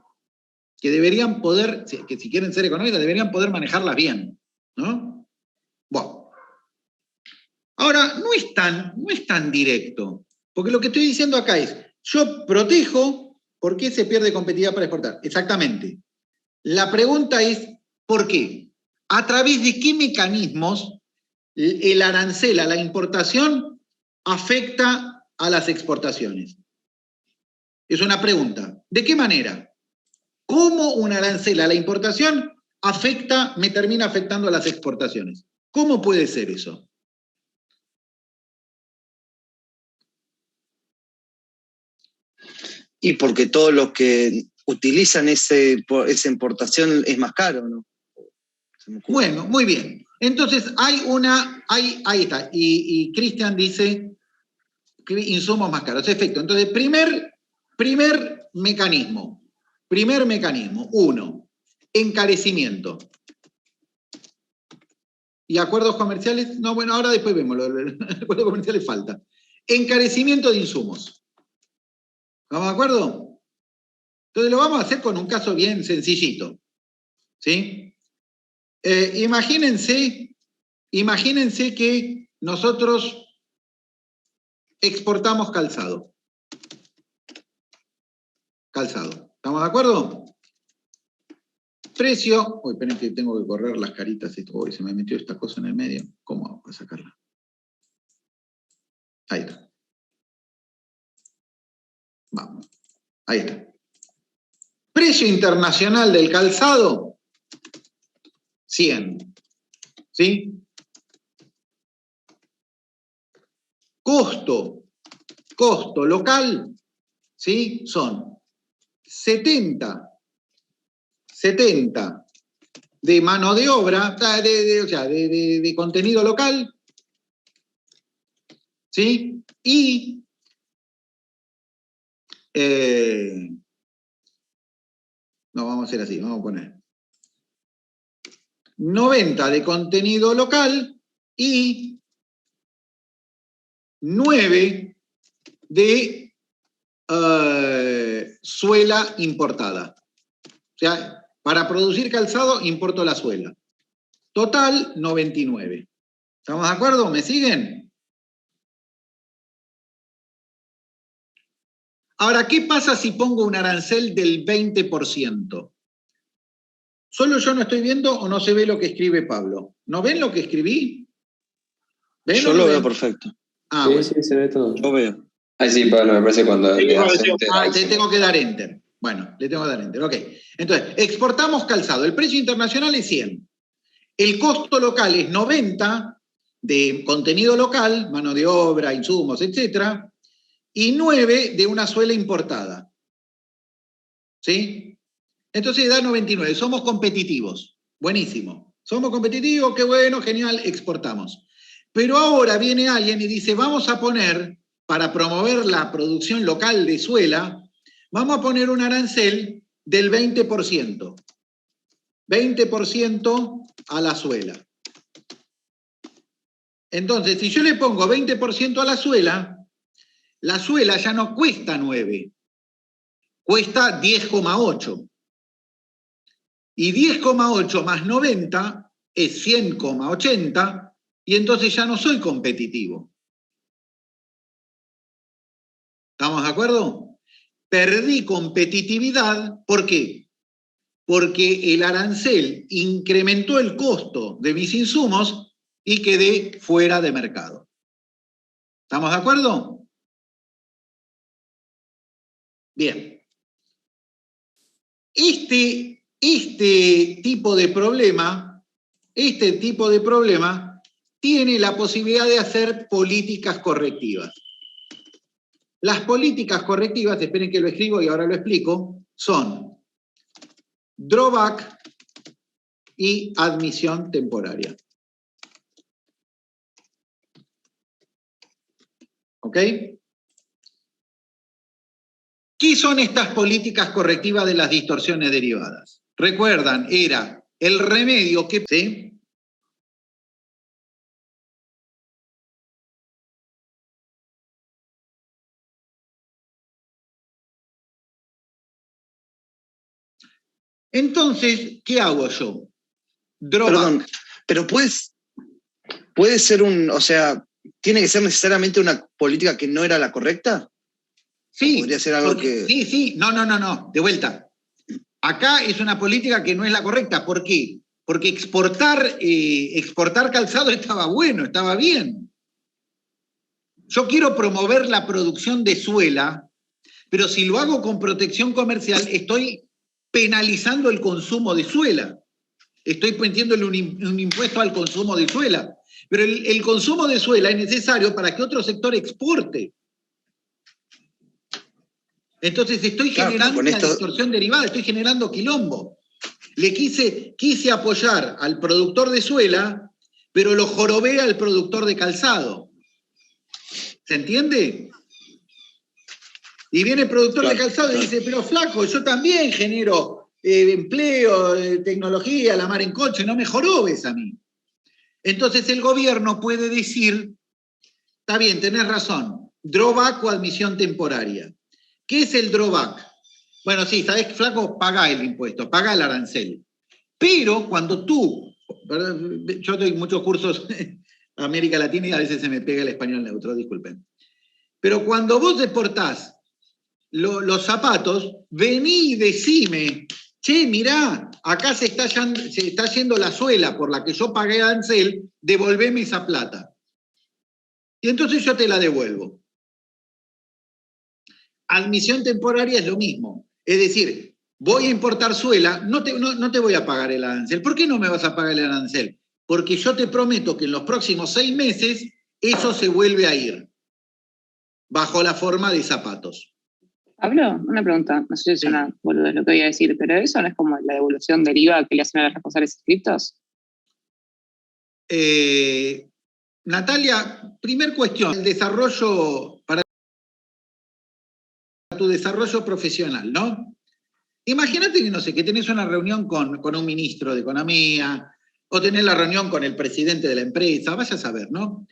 que deberían poder, que si quieren ser económicas, deberían poder manejarlas bien, ¿no? Bueno. Ahora, no es tan directo, porque lo que estoy diciendo acá es, yo protejo, ¿por qué se pierde competitividad para exportar? Exactamente. La pregunta es, ¿por qué? ¿A través de qué mecanismos el arancel a la importación afecta a las exportaciones? Es una pregunta. ¿De qué manera? ¿Cómo un arancel a la importación me termina afectando a las exportaciones? ¿Cómo puede ser eso? Y porque todos los que utilizan esa importación es más caro, ¿no? Bueno, muy bien. Entonces, ahí está. Y Cristian dice insumos más caros. Efecto. Entonces, primer mecanismo. Uno, encarecimiento. ¿Y acuerdos comerciales? No, bueno, ahora después vemos. Acuerdos comerciales falta. Encarecimiento de insumos. ¿Estamos de acuerdo? Entonces lo vamos a hacer con un caso bien sencillito. ¿Sí? Imagínense que nosotros exportamos calzado. ¿Estamos de acuerdo? Precio. Uy, esperen que tengo que correr las caritas. Uy, se me metió esta cosa en el medio. ¿Cómo hago para sacarla? Ahí está. Vamos. Ahí está. Precio internacional del calzado, 100. ¿Sí? costo local, ¿sí? Son 70 de mano de obra, o sea, de contenido local, ¿sí? Y no, vamos a hacer así, vamos a poner 90 de contenido local y 9 de suela importada. O sea, para producir calzado importo la suela. Total, 99. ¿Estamos de acuerdo? ¿Me siguen? Ahora, ¿qué pasa si pongo un arancel del 20%? ¿Solo yo no estoy viendo o no se ve lo que escribe Pablo? ¿No ven lo que escribí? ¿Ven Yo o no lo ven? veo perfecto. Ah, Sí, bueno. sí, se ve todo. Yo veo. Ahí sí, Pablo, me parece cuando Sí, le das pareció. enter. Ah, ahí te se tengo que dar enter. Bueno, le tengo que dar enter. Ok. Entonces, exportamos calzado. El precio internacional es 100. El costo local es 90 de contenido local, mano de obra, insumos, etc. Y 9 de una suela importada. ¿Sí? Entonces da 99. Somos competitivos. Buenísimo. Somos competitivos, qué bueno, genial, exportamos. Pero ahora viene alguien y dice, vamos a poner, para promover la producción local de suela, vamos a poner un arancel del 20%. 20% a la suela. Entonces, si yo le pongo 20% a la suela ya no cuesta 9, cuesta 10,8. Y 10,8 más 90 es 100,80, y entonces ya no soy competitivo. ¿Estamos de acuerdo? Perdí competitividad, ¿por qué? Porque el arancel incrementó el costo de mis insumos y quedé fuera de mercado. ¿Estamos de acuerdo? Bien. Este tipo de problema tiene la posibilidad de hacer políticas correctivas. Las políticas correctivas, esperen que lo escribo y ahora lo explico, son drawback y admisión temporaria. ¿Ok? ¿Qué son estas políticas correctivas de las distorsiones derivadas? Recuerdan, era el remedio que... ¿sí? Entonces, ¿qué hago yo? Drawback. Perdón, pero puede ser o sea, ¿tiene que ser necesariamente una política que no era la correcta? Sí, podría ser algo porque, que... sí, no, de vuelta. Acá es una política que no es la correcta. ¿Por qué? Porque exportar calzado estaba bueno, estaba bien. Yo quiero promover la producción de suela, pero si lo hago con protección comercial, estoy penalizando el consumo de suela. Estoy poniéndole un impuesto al consumo de suela. Pero el consumo de suela es necesario para que otro sector exporte. Entonces estoy generando una distorsión derivada, estoy generando quilombo. Le quise apoyar al productor de suela, pero lo jorobé al productor de calzado. ¿Se entiende? Y viene el productor de calzado y dice, pero flaco, yo también genero empleo, tecnología, la mar en coche, no me jorobes a mí. Entonces el gobierno puede decir, está bien, tenés razón, drawback o admisión temporaria. ¿Qué es el drawback? Bueno, sí, ¿sabés, flaco? Pagá el impuesto, pagá el arancel. Pero cuando tú, yo doy muchos cursos a América Latina y a veces se me pega el español neutro, disculpen. Pero cuando vos deportás los zapatos, vení y decime, che, mirá, acá se está yendo la suela por la que yo pagué arancel, devolveme esa plata. Y entonces yo te la devuelvo. Admisión temporaria es lo mismo. Es decir, voy a importar suela, no te voy a pagar el arancel. ¿Por qué no me vas a pagar el arancel? Porque yo te prometo que en los próximos 6 meses eso se vuelve a ir. bajo la forma de zapatos. Pablo, una pregunta, no sé si es una boludez lo que voy a decir, pero eso no es como la devolución del IVA que le hacen a los responsables inscriptos. Natalia, primer cuestión, el desarrollo, para tu desarrollo profesional, ¿no? Imagínate que, no sé, que tenés una reunión con un ministro de Economía, o tenés la reunión con el presidente de la empresa, vaya a saber, ¿no?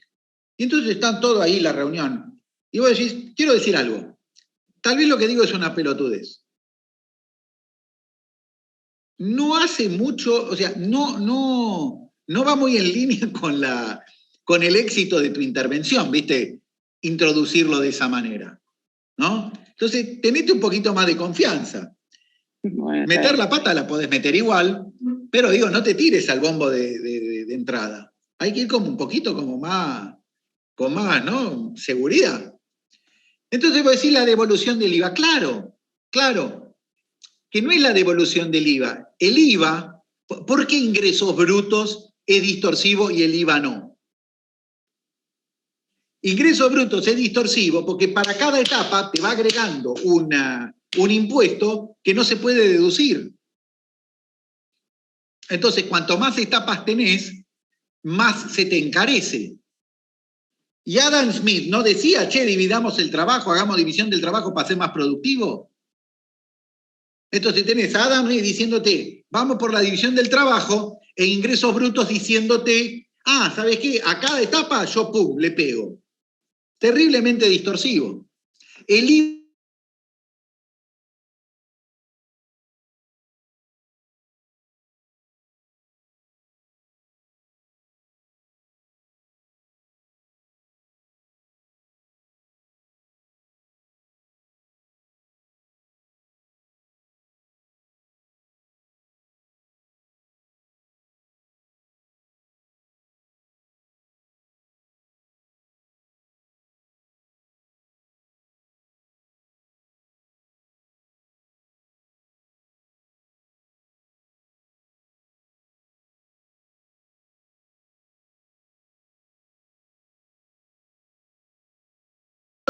Y entonces están todos ahí en la reunión. Y vos decís, quiero decir algo. Tal vez lo que digo es una pelotudez. No hace mucho, o sea, no va muy en línea con el éxito de tu intervención, ¿viste? Introducirlo de esa manera, ¿no? Entonces, tenete un poquito más de confianza. Bueno, Meter la pata la podés meter igual, pero digo, no te tires al bombo de entrada. Hay que ir como un poquito como más, con más, ¿no? Seguridad. Entonces vos decís la devolución del IVA. Claro, que no es la devolución del IVA. El IVA, ¿por qué ingresos brutos es distorsivo y el IVA no? Ingresos brutos es distorsivo porque para cada etapa te va agregando un impuesto que no se puede deducir. Entonces, cuanto más etapas tenés, más se te encarece. Y Adam Smith no decía, che, dividamos el trabajo, hagamos división del trabajo para ser más productivo. Entonces tenés a Adam Smith diciéndote, vamos por la división del trabajo, e ingresos brutos diciéndote, ¿sabes qué? A cada etapa yo, pum, le pego. Terriblemente distorsivo. El IVA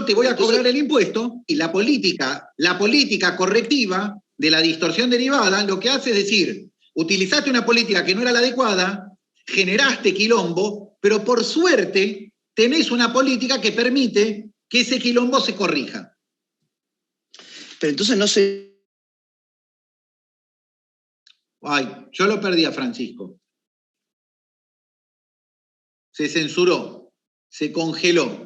te voy a cobrar el impuesto y la política correctiva de la distorsión derivada lo que hace es decir, utilizaste una política que no era la adecuada, generaste quilombo, pero por suerte tenés una política que permite que ese quilombo se corrija. Pero entonces no se... Ay, yo lo perdí a Francisco. Se censuró, se congeló.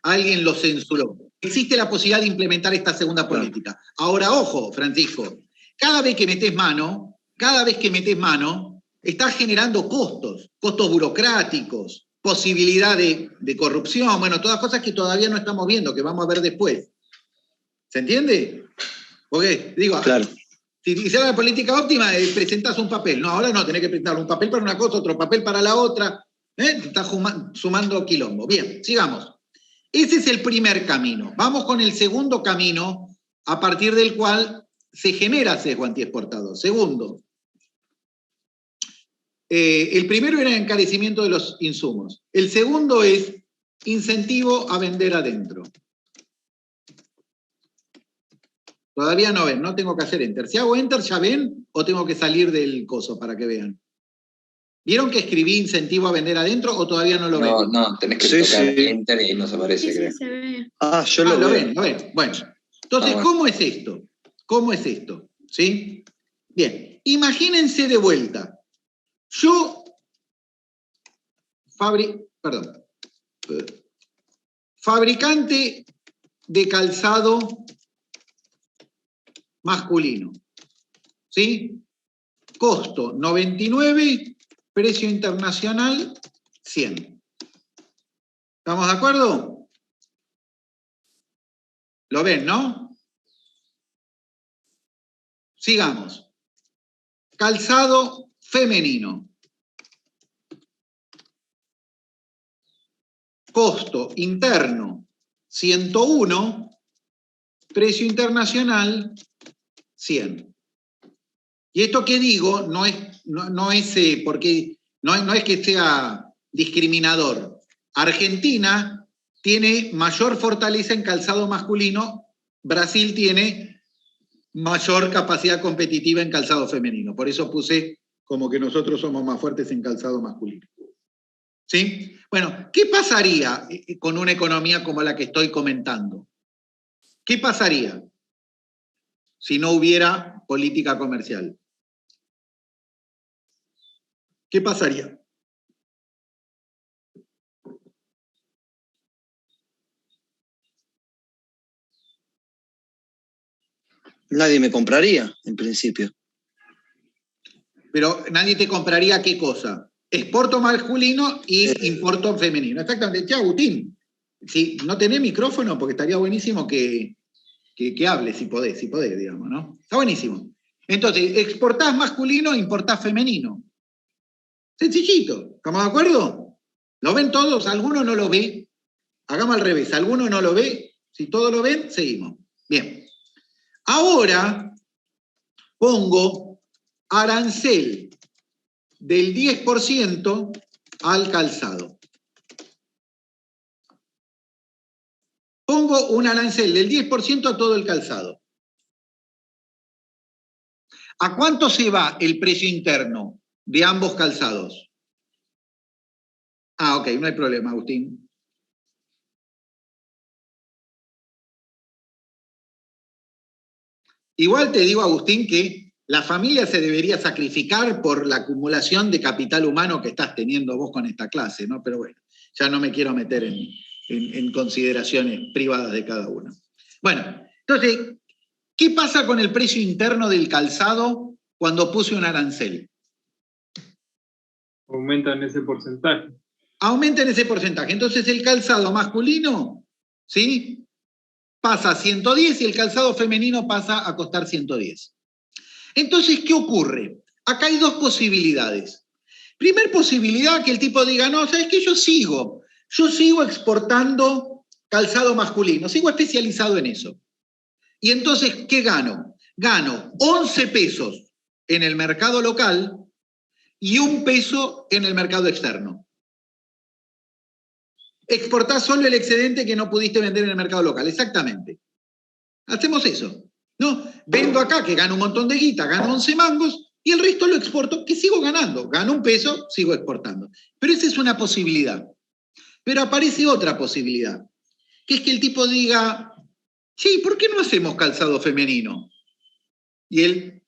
Alguien lo censuró. Existe la posibilidad de implementar esta segunda política. Ahora, ojo, Francisco, cada vez que metés mano, estás generando costos burocráticos, posibilidad de corrupción, bueno, todas cosas que todavía no estamos viendo, que vamos a ver después. ¿Se entiende? Porque, digo, Claro. Si hicieras la política óptima, presentás un papel. No, ahora no, tenés que presentar un papel para una cosa, otro papel para la otra. Te estás sumando quilombo. Bien, sigamos. Ese es el primer camino. Vamos con el segundo camino, a partir del cual se genera sesgo antiexportador. Segundo, el primero era encarecimiento de los insumos. El segundo es incentivo a vender adentro. Todavía no ven, no tengo que hacer enter. Si hago enter, ¿ya ven? ¿O tengo que salir del coso para que vean? ¿Vieron que escribí incentivo a vender adentro o todavía no lo ven? No, tenés que tocar enter y ahí nos aparece, creo. Sí, se ve. Yo lo veo. Lo ven. Bueno, entonces, bueno. ¿cómo es esto? ¿Cómo es esto? ¿Sí? Bien, imagínense de vuelta. Yo, fabricante de calzado masculino. ¿Sí? Costo 99, precio internacional 100. ¿Estamos de acuerdo? ¿Lo ven, no? Sigamos. Calzado femenino. Costo interno 101, precio internacional 100. Y esto que digo no es porque no es que sea discriminador. Argentina tiene mayor fortaleza en calzado masculino, Brasil tiene mayor capacidad competitiva en calzado femenino. Por eso puse como que nosotros somos más fuertes en calzado masculino. ¿Sí? Bueno, ¿qué pasaría con una economía como la que estoy comentando? ¿Qué pasaría si no hubiera política comercial? ¿Qué pasaría? Nadie me compraría, en principio. Pero nadie te compraría ¿qué cosa? Exporto masculino y importo femenino. Exactamente. Che, Agustín, si no tenés micrófono, porque estaría buenísimo que hables, si podés, digamos, ¿no? Está buenísimo. Entonces, exportás masculino, importás femenino. Sencillito, ¿estamos de acuerdo? ¿Lo ven todos? ¿Alguno no lo ve? Hagamos al revés. ¿Alguno no lo ve? Si todos lo ven, seguimos. Bien. Ahora pongo arancel del 10% al calzado. Pongo un arancel del 10% a todo el calzado. ¿A cuánto se va el precio interno de ambos calzados? Ah, ok, no hay problema, Agustín. Igual te digo, Agustín, que la familia se debería sacrificar por la acumulación de capital humano que estás teniendo vos con esta clase, ¿no? Pero bueno, ya no me quiero meter en consideraciones privadas de cada uno. Bueno, entonces, ¿qué pasa con el precio interno del calzado cuando puse un arancel? Aumenta en ese porcentaje. Aumenta en ese porcentaje. Entonces el calzado masculino, ¿sí?, pasa a 110 y el calzado femenino pasa a costar 110. Entonces, ¿qué ocurre? Acá hay dos posibilidades. Primer posibilidad, que el tipo diga, no, ¿sabes qué? Yo sigo exportando calzado masculino, sigo especializado en eso. Y entonces, ¿qué gano? Gano 11 pesos en el mercado local y 1 peso en el mercado externo. Exportás solo el excedente que no pudiste vender en el mercado local, exactamente. Hacemos eso, ¿no? Vendo acá, que gano un montón de guita, gano 11 mangos, y el resto lo exporto, que sigo ganando. Gano 1 peso, sigo exportando. Pero esa es una posibilidad. Pero aparece otra posibilidad, que es que el tipo diga, sí, ¿por qué no hacemos calzado femenino? Y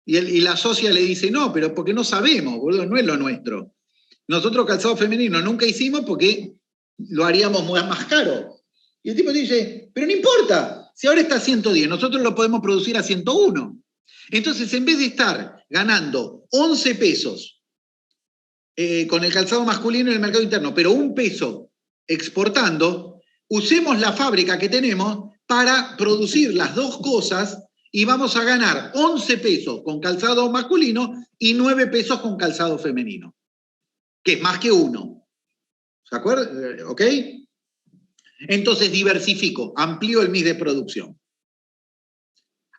la socia le dice, no, pero porque no sabemos, boludo, no es lo nuestro. Nosotros calzado femenino nunca hicimos porque lo haríamos más caro. Y el tipo dice, pero no importa, si ahora está a 110, nosotros lo podemos producir a 101. Entonces, en vez de estar ganando 11 pesos con el calzado masculino en el mercado interno, pero 1 peso exportando, usemos la fábrica que tenemos para producir las dos cosas y vamos a ganar 11 pesos con calzado masculino y 9 pesos con calzado femenino, que es más que 1. ¿Se acuerdan? ¿Ok? Entonces diversifico, amplío el mix de producción.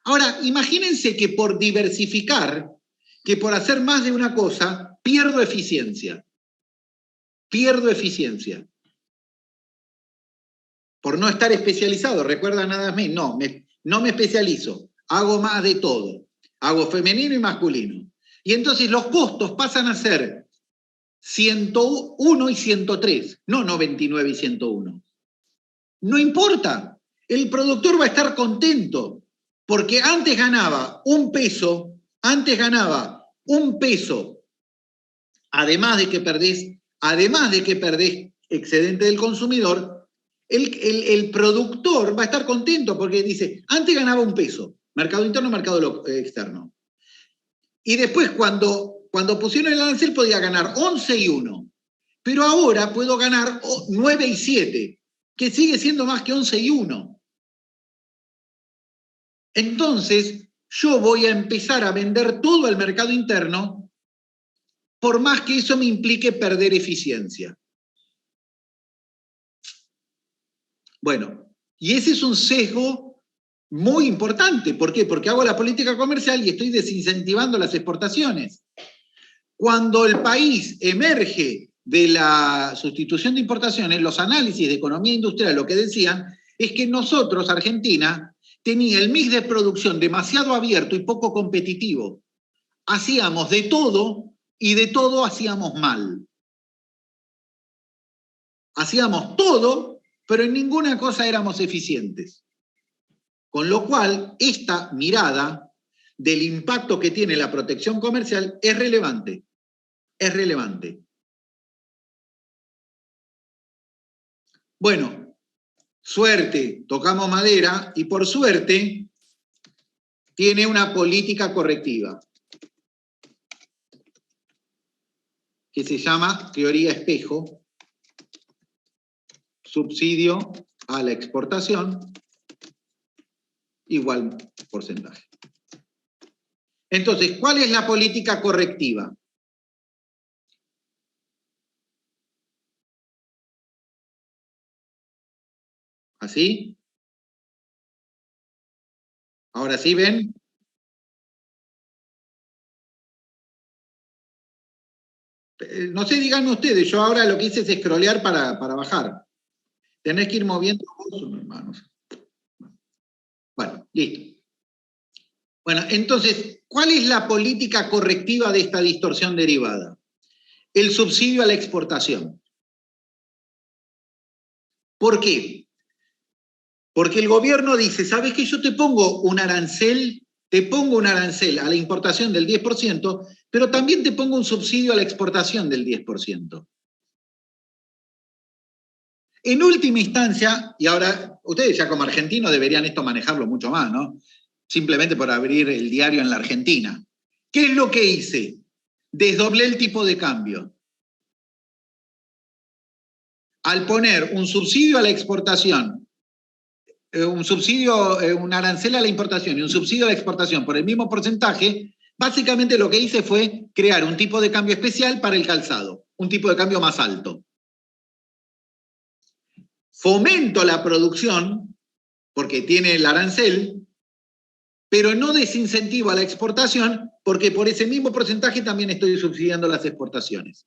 Ahora, imagínense que por diversificar, que por hacer más de una cosa, pierdo eficiencia. Pierdo eficiencia. Por no estar especializado, ¿recuerdan nada más? No me especializo, hago más de todo. Hago femenino y masculino. Y entonces los costos pasan a ser 101 y 103, no 99 y 101. No importa, el productor va a estar contento, porque antes ganaba 1 peso, además de que perdés excedente del consumidor, el productor va a estar contento porque dice, antes ganaba 1 peso, mercado interno, mercado externo. Y después cuando pusieron el arancel podía ganar 11 y 1, pero ahora puedo ganar 9 y 7, que sigue siendo más que 11 y 1. Entonces, yo voy a empezar a vender todo al mercado interno, por más que eso me implique perder eficiencia. Bueno, y ese es un sesgo muy importante. ¿Por qué? Porque hago la política comercial y estoy desincentivando las exportaciones. Cuando el país emerge de la sustitución de importaciones, los análisis de economía industrial lo que decían es que nosotros, Argentina, tenía el mix de producción demasiado abierto y poco competitivo. Hacíamos de todo y de todo hacíamos mal. Hacíamos todo, pero en ninguna cosa éramos eficientes. Con lo cual, esta mirada del impacto que tiene la protección comercial es relevante. Es relevante. Bueno, suerte, tocamos madera, y por suerte tiene una política correctiva que se llama teoría espejo, subsidio a la exportación, igual porcentaje. Entonces, ¿cuál es la política correctiva? ¿Así? ¿Ahora sí ven? No sé, díganme ustedes, yo ahora lo que hice es scrollear para bajar. Tenés que ir moviendo vos, hermanos. Bueno, listo. Bueno, entonces, ¿cuál es la política correctiva de esta distorsión derivada? El subsidio a la exportación. ¿Por qué? Porque el gobierno dice, ¿sabes qué? Yo te pongo un arancel a la importación del 10%, pero también te pongo un subsidio a la exportación del 10%. En última instancia, y ahora ustedes ya como argentinos deberían esto manejarlo mucho más, ¿no? Simplemente por abrir el diario en la Argentina. ¿Qué es lo que hice? Desdoblé el tipo de cambio. Al poner un subsidio a la exportación, un arancel a la importación y un subsidio a la exportación por el mismo porcentaje, básicamente lo que hice fue crear un tipo de cambio especial para el calzado, un tipo de cambio más alto. Fomento la producción, porque tiene el arancel, pero no desincentivo a la exportación, porque por ese mismo porcentaje también estoy subsidiando las exportaciones.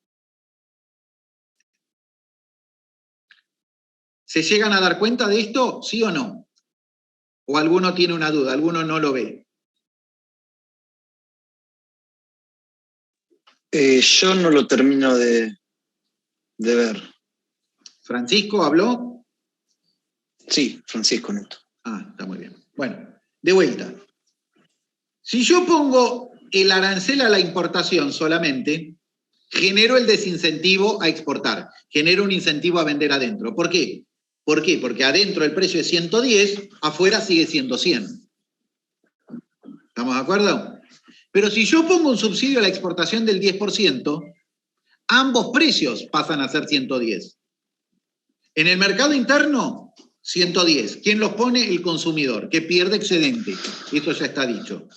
¿Se llegan a dar cuenta de esto, sí o no? ¿O alguno tiene una duda, alguno no lo ve? Yo no lo termino de ver. ¿Francisco habló? Sí, Francisco Neto. Ah, está muy bien. Bueno, de vuelta. Si yo pongo el arancel a la importación solamente, genero el desincentivo a exportar, genero un incentivo a vender adentro. ¿Por qué? ¿Por qué? Porque adentro el precio es 110, afuera sigue siendo 100. ¿Estamos de acuerdo? Pero si yo pongo un subsidio a la exportación del 10%, ambos precios pasan a ser 110. En el mercado interno, 110. ¿Quién los pone? El consumidor, que pierde excedente. Eso ya está dicho.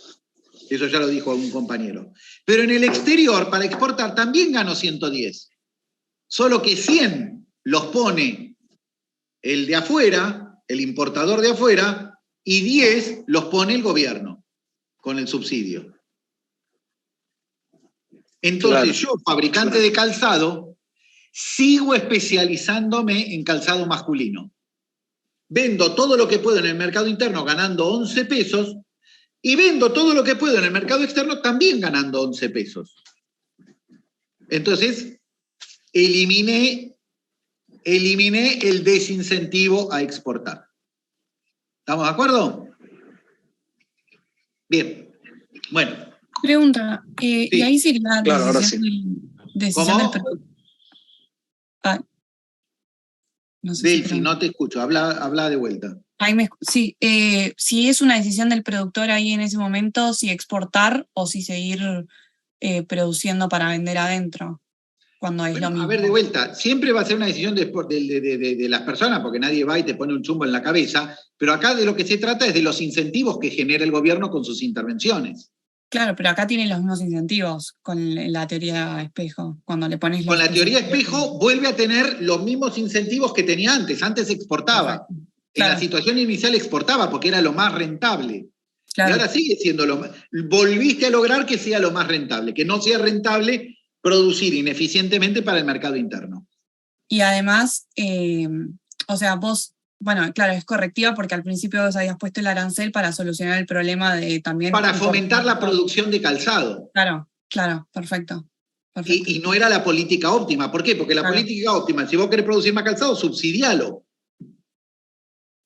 Eso ya lo dijo un compañero. Pero en el exterior, para exportar, también gano 110. Solo que 100 los pone el de afuera, el importador de afuera, y 10 los pone el gobierno con el subsidio. Entonces yo, fabricante de calzado, sigo especializándome en calzado masculino. Vendo todo lo que puedo en el mercado interno ganando 11 pesos y vendo todo lo que puedo en el mercado externo también ganando 11 pesos. Entonces, eliminé el desincentivo a exportar. ¿Estamos de acuerdo? Bien. Bueno. Pregunta, sí. ¿y ahí sería claro, decisión del productor? No sé Delphi, no te escucho, habla de vuelta. Sí, si es una decisión del productor ahí en ese momento, si exportar o si seguir produciendo para vender adentro, cuando es lo mismo. A ver, de vuelta, siempre va a ser una decisión de las personas, porque nadie va y te pone un chumbo en la cabeza, pero acá de lo que se trata es de los incentivos que genera el gobierno con sus intervenciones. Claro, pero acá tienen los mismos incentivos con la teoría espejo. Cuando le pones con la teoría espejo vuelve a tener los mismos incentivos que tenía antes. Antes exportaba. Perfecto. En la situación inicial exportaba porque era lo más rentable. Claro. Y ahora sigue siendo lo más. Volviste a lograr que sea lo más rentable, que no sea rentable producir ineficientemente para el mercado interno. Y además, o sea, vos, bueno, claro, es correctiva porque al principio vos habías puesto el arancel para solucionar el problema de también... Para fomentar la producción de calzado. Claro, claro, perfecto. Perfecto. Y no era la política óptima. ¿Por qué? Porque la política óptima, si vos querés producir más calzado, subsidialo.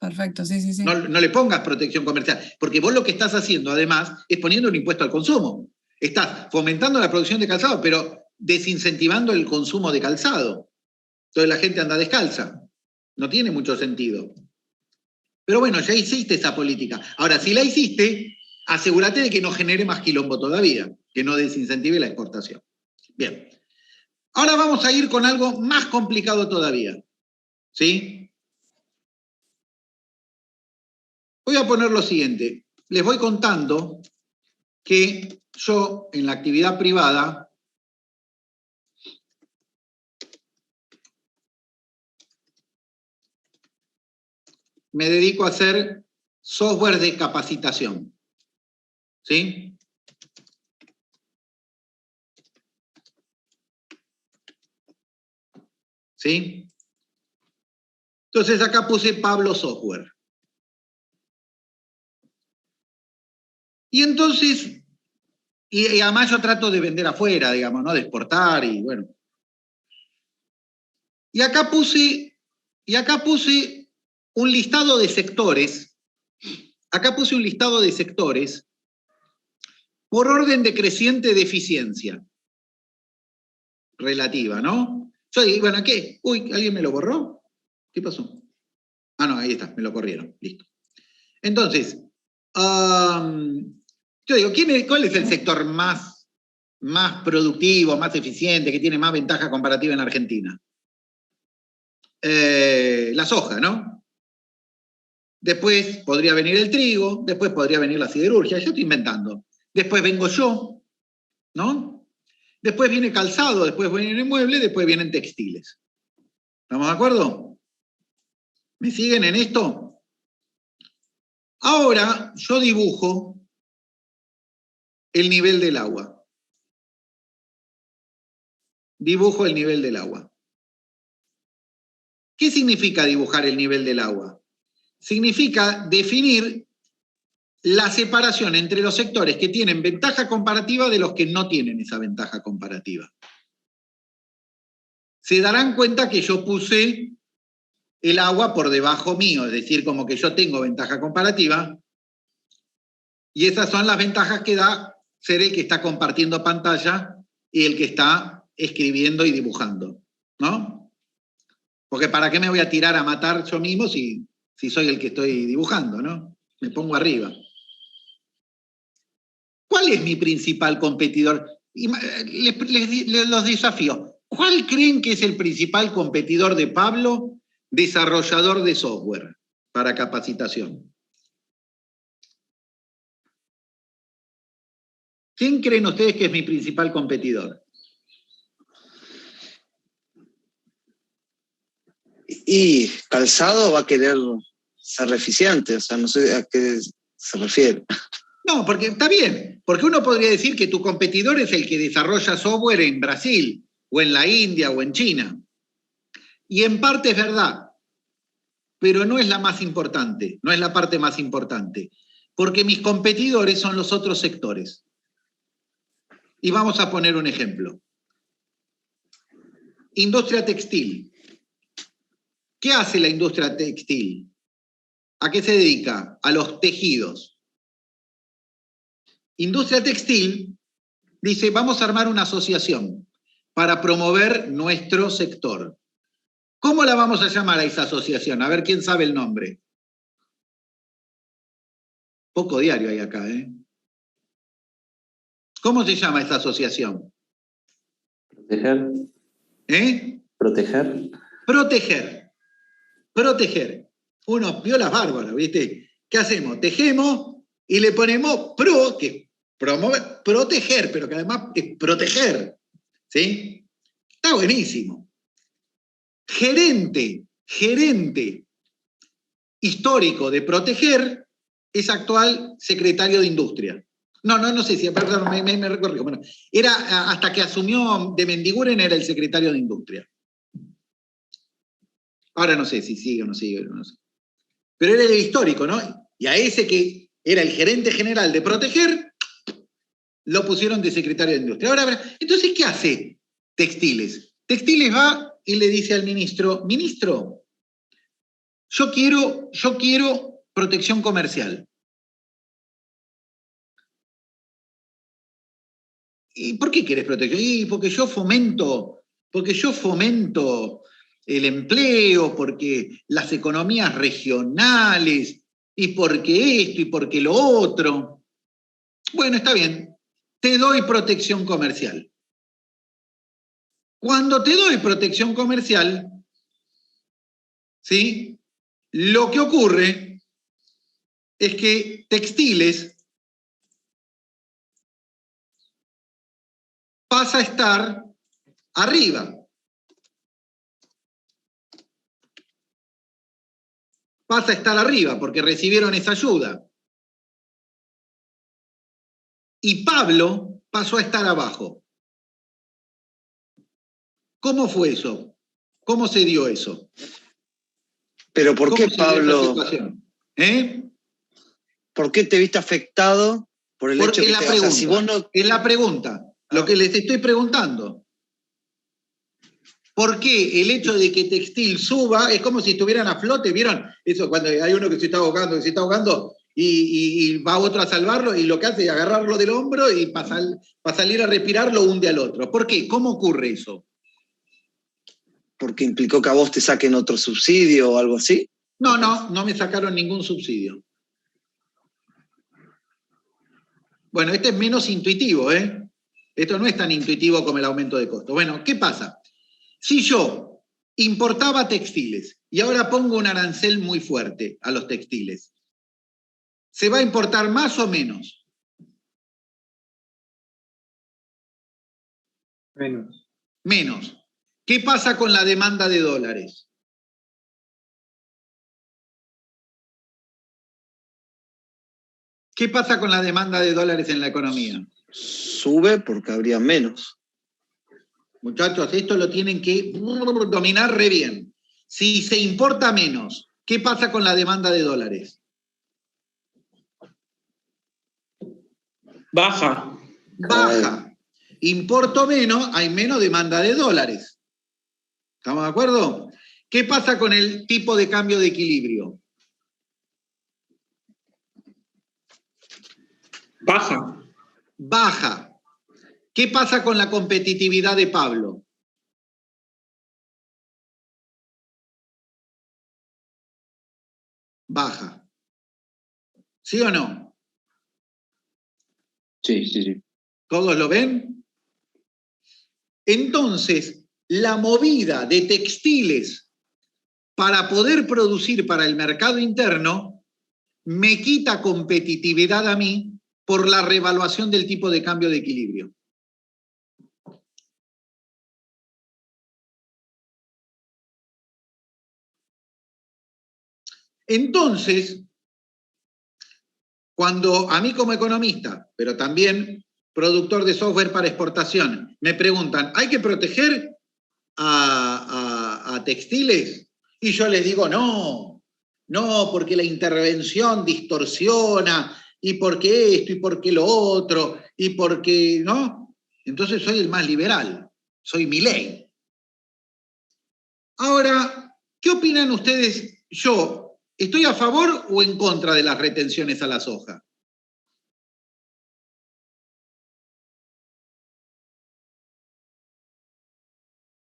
Perfecto, sí, sí, sí. No le pongas protección comercial, porque vos lo que estás haciendo, además, es poniendo un impuesto al consumo. Estás fomentando la producción de calzado, pero desincentivando el consumo de calzado. Entonces la gente anda descalza. No tiene mucho sentido. Pero bueno, ya hiciste esa política. Ahora, si la hiciste, asegúrate de que no genere más quilombo todavía, que no desincentive la exportación. Bien. Ahora vamos a ir con algo más complicado todavía. ¿Sí? Voy a poner lo siguiente. Les voy contando que yo, en la actividad privada, me dedico a hacer software de capacitación. ¿Sí? ¿Sí? Entonces acá puse Pablo Software. Y entonces, y además yo trato de vender afuera, digamos, ¿no? De exportar y bueno. Y acá puse un listado de sectores. Acá puse un listado de sectores por orden decreciente de eficiencia relativa, ¿no? Yo digo, bueno, ¿qué? Uy, ¿alguien me lo borró? ¿Qué pasó? Ah, no, ahí está, me lo corrieron, listo. Entonces, yo digo, ¿cuál es el sector más productivo, más eficiente, que tiene más ventaja comparativa en Argentina? La soja, ¿no? Después podría venir el trigo, después podría venir la siderurgia, yo estoy inventando. Después vengo yo, ¿no? Después viene calzado, después viene mueble, después vienen textiles. ¿Estamos de acuerdo? ¿Me siguen en esto? Ahora yo dibujo el nivel del agua. Dibujo el nivel del agua. ¿Qué significa dibujar el nivel del agua? Significa definir la separación entre los sectores que tienen ventaja comparativa de los que no tienen esa ventaja comparativa. Se darán cuenta que yo puse el agua por debajo mío, es decir, como que yo tengo ventaja comparativa, y esas son las ventajas que da ser el que está compartiendo pantalla y el que está escribiendo y dibujando, ¿no? Porque ¿para qué me voy a tirar a matar yo mismo si soy el que estoy dibujando, ¿no? Me pongo arriba. ¿Cuál es mi principal competidor? Los desafío. ¿Cuál creen que es el principal competidor de Pablo, desarrollador de software para capacitación? ¿Quién creen ustedes que es mi principal competidor? Y calzado va a querer ser eficiente, o sea, no sé a qué se refiere. No, porque está bien, porque uno podría decir que tu competidor es el que desarrolla software en Brasil, o en la India, o en China. Y en parte es verdad, pero no es la más importante, no es la parte más importante, porque mis competidores son los otros sectores. Y vamos a poner un ejemplo. Industria textil. ¿Qué hace la industria textil? ¿A qué se dedica? A los tejidos. Industria textil dice, vamos a armar una asociación para promover nuestro sector. ¿Cómo la vamos a llamar a esa asociación? A ver, ¿quién sabe el nombre? Poco diario hay acá, ¿eh? ¿Cómo se llama esa asociación? Proteger. ¿Eh? Proteger. Proteger. Proteger. Unos piolas bárbaros, ¿viste? ¿Qué hacemos? Tejemos y le ponemos pro, que promover, proteger, pero que además es proteger. ¿Sí? Está buenísimo. Gerente. histórico de Proteger es actual secretario de Industria. No sé si, perdón, me recuerdo. Bueno, era hasta que asumió de Mendiguren era el secretario de Industria. Ahora no sé si sigue o no sigue, no sé. Pero era el histórico, ¿no? Y a ese que era el gerente general de Proteger, lo pusieron de secretario de Industria. Ahora, entonces, ¿qué hace Textiles? Textiles va y le dice al ministro, ministro, yo quiero protección comercial. ¿Y por qué quieres protección? Y porque yo fomento el empleo, porque las economías regionales, y porque esto, y porque lo otro. Bueno, está bien, te doy protección comercial. Cuando te doy protección comercial, ¿sí? Lo que ocurre es que Textiles pasa a estar arriba. Pasa a estar arriba porque recibieron esa ayuda. Y Pablo pasó a estar abajo. ¿Cómo fue eso? ¿Cómo se dio eso? Pero ¿por qué, ¿Cómo se dio esa Pablo? situación? ¿Por qué te viste afectado por el Porque hecho que es la pregunta. O sea, si vos no... Es la pregunta. Lo que les estoy preguntando. ¿Por qué el hecho de que Textil suba es como si estuvieran a flote? ¿Vieron? Eso cuando hay uno que se está ahogando, y va otro a salvarlo y lo que hace es agarrarlo del hombro y para salir a respirar lo hunde al otro. ¿Por qué? ¿Cómo ocurre eso? ¿Porque implicó que a vos te saquen otro subsidio o algo así? No me sacaron ningún subsidio. Bueno, este es menos intuitivo, ¿eh? Esto no es tan intuitivo como el aumento de costo. Bueno, ¿qué pasa? Si yo importaba textiles y ahora pongo un arancel muy fuerte a los textiles, ¿se va a importar más o menos? Menos. Menos. ¿Qué pasa con la demanda de dólares? ¿Qué pasa con la demanda de dólares en la economía? Sube porque habría menos. Muchachos, esto lo tienen que dominar re bien. Si se importa menos, ¿qué pasa con la demanda de dólares? Baja. Baja. Importo menos, hay menos demanda de dólares. ¿Estamos de acuerdo? ¿Qué pasa con el tipo de cambio de equilibrio? Baja. Baja. ¿Qué pasa con la competitividad de Pablo? Baja. ¿Sí o no? Sí. ¿Todos lo ven? Entonces, la movida de textiles para poder producir para el mercado interno me quita competitividad a mí por la revaluación del tipo de cambio de equilibrio. Entonces, cuando a mí como economista, pero también productor de software para exportación, me preguntan, ¿hay que proteger a textiles? Y yo les digo, no, porque la intervención distorsiona, y porque esto, y porque lo otro, y porque, ¿no? Entonces soy el más liberal, soy Milei. Ahora, ¿qué opinan ustedes? Yo, ¿estoy a favor o en contra de las retenciones a la soja?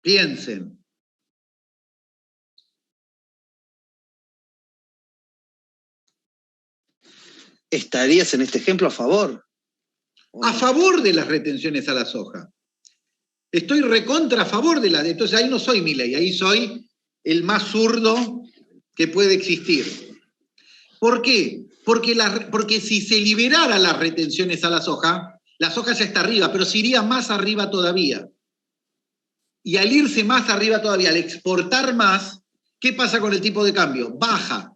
Piensen. ¿Estarías en este ejemplo a favor? A favor de las retenciones a la soja. Estoy recontra a favor de las... Entonces ahí no soy Milei, ahí soy el más zurdo que puede existir. ¿Por qué? Porque si se liberara las retenciones a la soja ya está arriba, pero se iría más arriba todavía. Y al irse más arriba todavía, al exportar más, ¿qué pasa con el tipo de cambio? Baja.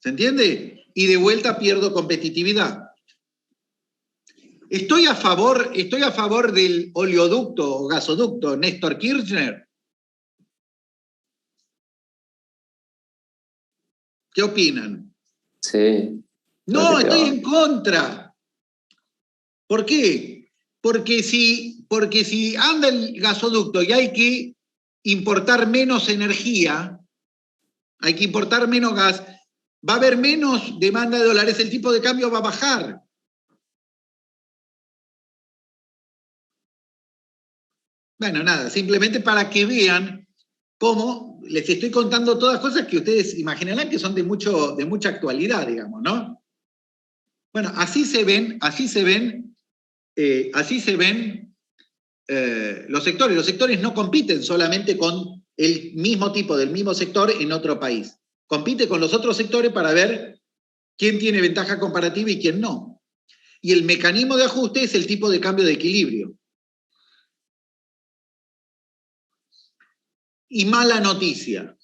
¿Se entiende? Y de vuelta pierdo competitividad. Estoy a favor del oleoducto o gasoducto Néstor Kirchner. ¿Qué opinan? Sí. No, estoy en contra. ¿Por qué? Porque si anda el gasoducto y hay que importar menos energía, hay que importar menos gas, va a haber menos demanda de dólares, el tipo de cambio va a bajar. Bueno, nada, simplemente para que vean cómo les estoy contando todas cosas que ustedes imaginarán que son de mucha actualidad, digamos, ¿no? Bueno, así se ven los sectores. Los sectores no compiten solamente con el mismo tipo del mismo sector en otro país. Compite con los otros sectores para ver quién tiene ventaja comparativa y quién no. Y el mecanismo de ajuste es el tipo de cambio de equilibrio. Y mala noticia.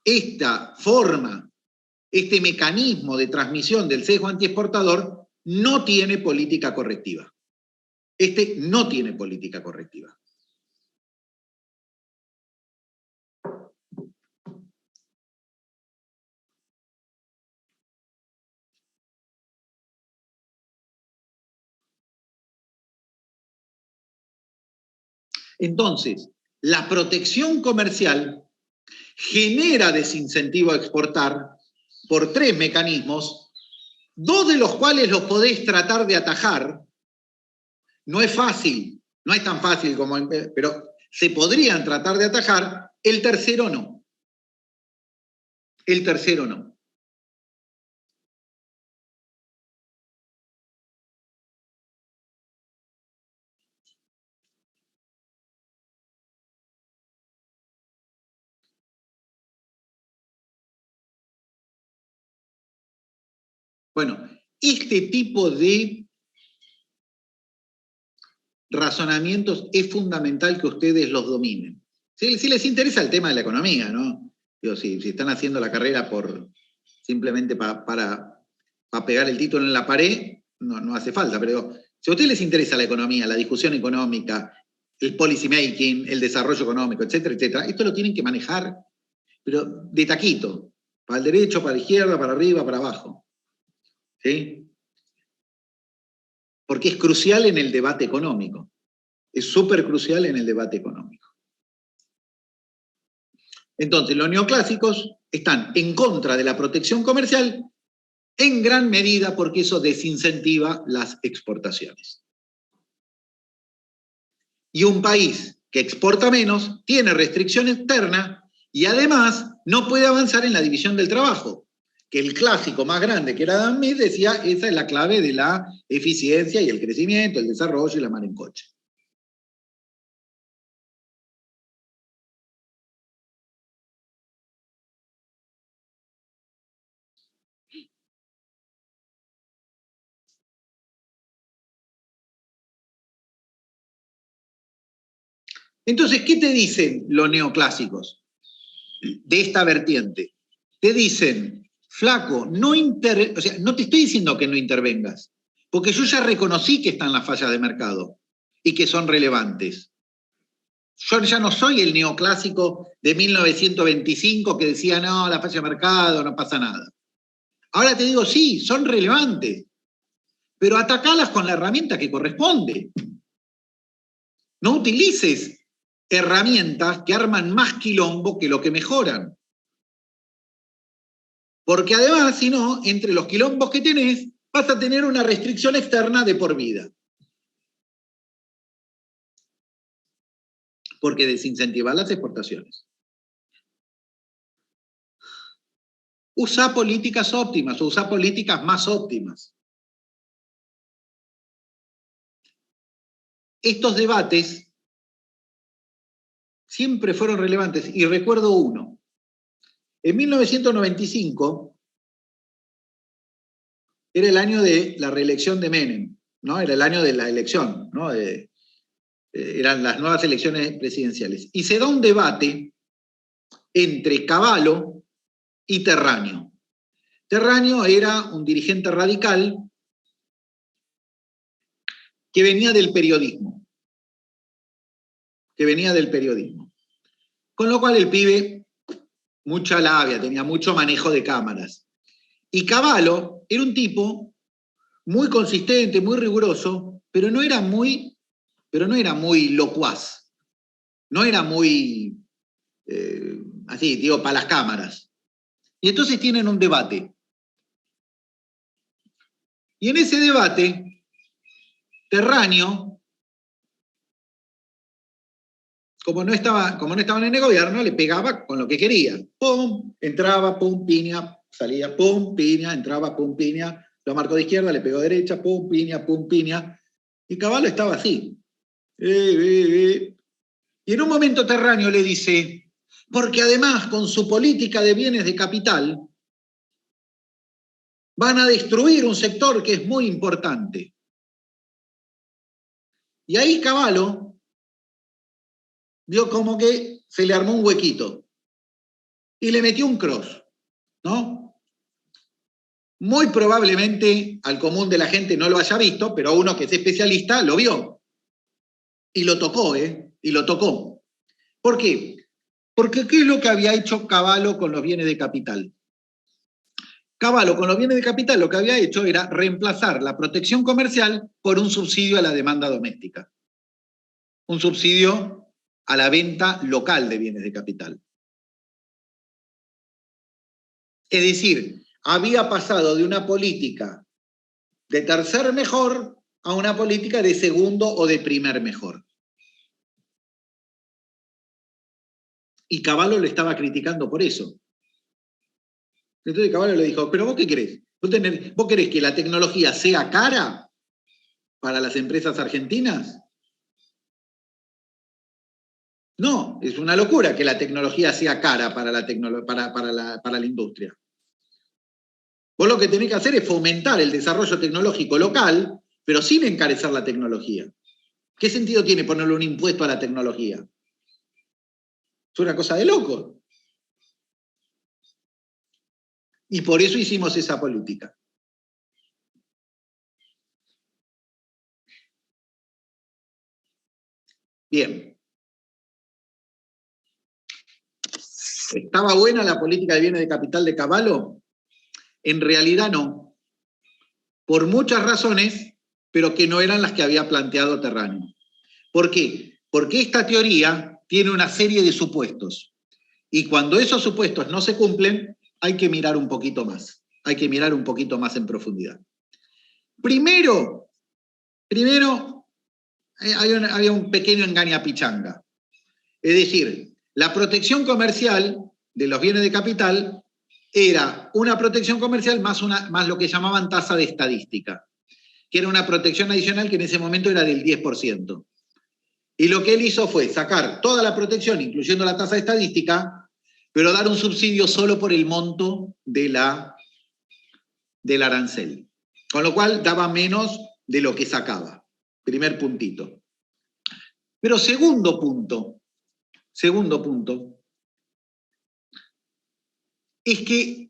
Esta forma, este mecanismo de transmisión del sesgo antiexportador no tiene política correctiva. No tiene política correctiva. Entonces, la protección comercial genera desincentivo a exportar por 3 mecanismos, 2 de los cuales los podés tratar de atajar. No es fácil, no es tan fácil como, pero se podrían tratar de atajar, el tercero no. El tercero no. Bueno, este tipo de razonamientos es fundamental que ustedes los dominen. Si les interesa el tema de la economía, ¿no? Digo, si están haciendo la carrera simplemente para pegar el título en la pared, no hace falta, pero si a ustedes les interesa la economía, la discusión económica, el policy making, el desarrollo económico, etcétera, etcétera, esto lo tienen que manejar, pero de taquito, para el derecho, para la izquierda, para arriba, para abajo. ¿Sí? Porque es crucial en el debate económico. Es súper crucial en el debate económico. Entonces, los neoclásicos están en contra de la protección comercial en gran medida porque eso desincentiva las exportaciones. Y un país que exporta menos tiene restricción externa y además no puede avanzar en la división del trabajo. Que el clásico más grande, que era Adam Smith, decía, esa es la clave de la eficiencia y el crecimiento, el desarrollo y la mar en coche. Entonces, ¿qué te dicen los neoclásicos de esta vertiente? Te dicen, flaco, no te estoy diciendo que no intervengas, porque yo ya reconocí que están las fallas de mercado y que son relevantes. Yo ya no soy el neoclásico de 1925 que decía, no, la falla de mercado, no pasa nada. Ahora te digo, sí, son relevantes, pero atacalas con la herramienta que corresponde. No utilices herramientas que arman más quilombo que lo que mejoran. Porque además, si no, entre los quilombos que tenés, vas a tener una restricción externa de por vida. Porque desincentiva las exportaciones. Usa políticas óptimas o usa políticas más óptimas. Estos debates siempre fueron relevantes y recuerdo uno. En 1995 era el año de la reelección de Menem, ¿no? Era el año de la elección, ¿no? Eran las nuevas elecciones presidenciales. Y se da un debate entre Cavallo y Terráneo. Terráneo era un dirigente radical que venía del periodismo. Con lo cual el pibe, mucha labia, tenía mucho manejo de cámaras. Y Cavallo era un tipo muy consistente, muy riguroso, pero no era muy locuaz. No era muy, así, digo, para las cámaras. Y entonces tienen un debate. Y en ese debate, Terráneo, como no estaban en el gobierno, le pegaba con lo que quería. Pum, entraba, pum, piña, salía, pum, piña, entraba, pum, piña, lo marcó de izquierda, le pegó de derecha, pum, piña. Y Cavallo estaba así. Y en un momento Terráneo le dice, porque además con su política de bienes de capital, van a destruir un sector que es muy importante. Y ahí Cavallo vio como que se le armó un huequito y le metió un cross, ¿no? Muy probablemente al común de la gente no lo haya visto, pero uno que es especialista lo vio. Y lo tocó, Y lo tocó. ¿Por qué? Porque ¿qué es lo que había hecho Cavallo con los bienes de capital? Cavallo con los bienes de capital lo que había hecho era reemplazar la protección comercial por un subsidio a la demanda doméstica. Un subsidio a la venta local de bienes de capital. Es decir, había pasado de una política de tercer mejor a una política de segundo o de primer mejor. Y Cavallo lo estaba criticando por eso. Entonces Cavallo le dijo, ¿pero vos qué querés? ¿Vos querés que la tecnología sea cara para las empresas argentinas? No, es una locura que la tecnología sea cara para la industria. Vos lo que tenés que hacer es fomentar el desarrollo tecnológico local, pero sin encarecer la tecnología. ¿Qué sentido tiene ponerle un impuesto a la tecnología? Es una cosa de loco. Y por eso hicimos esa política. Bien. ¿Estaba buena la política de bienes de capital de Cavallo? En realidad no. Por muchas razones, pero que no eran las que había planteado Terráneo. ¿Por qué? Porque esta teoría tiene una serie de supuestos. Y cuando esos supuestos no se cumplen, hay que mirar un poquito más. Hay que mirar un poquito más en profundidad. Primero había un pequeño engañapichanga. Es decir, la protección comercial de los bienes de capital era una protección comercial más lo que llamaban tasa de estadística, que era una protección adicional que en ese momento era del 10%. Y lo que él hizo fue sacar toda la protección, incluyendo la tasa de estadística, pero dar un subsidio solo por el monto del arancel. Con lo cual daba menos de lo que sacaba. Primer puntito. Pero segundo punto, es que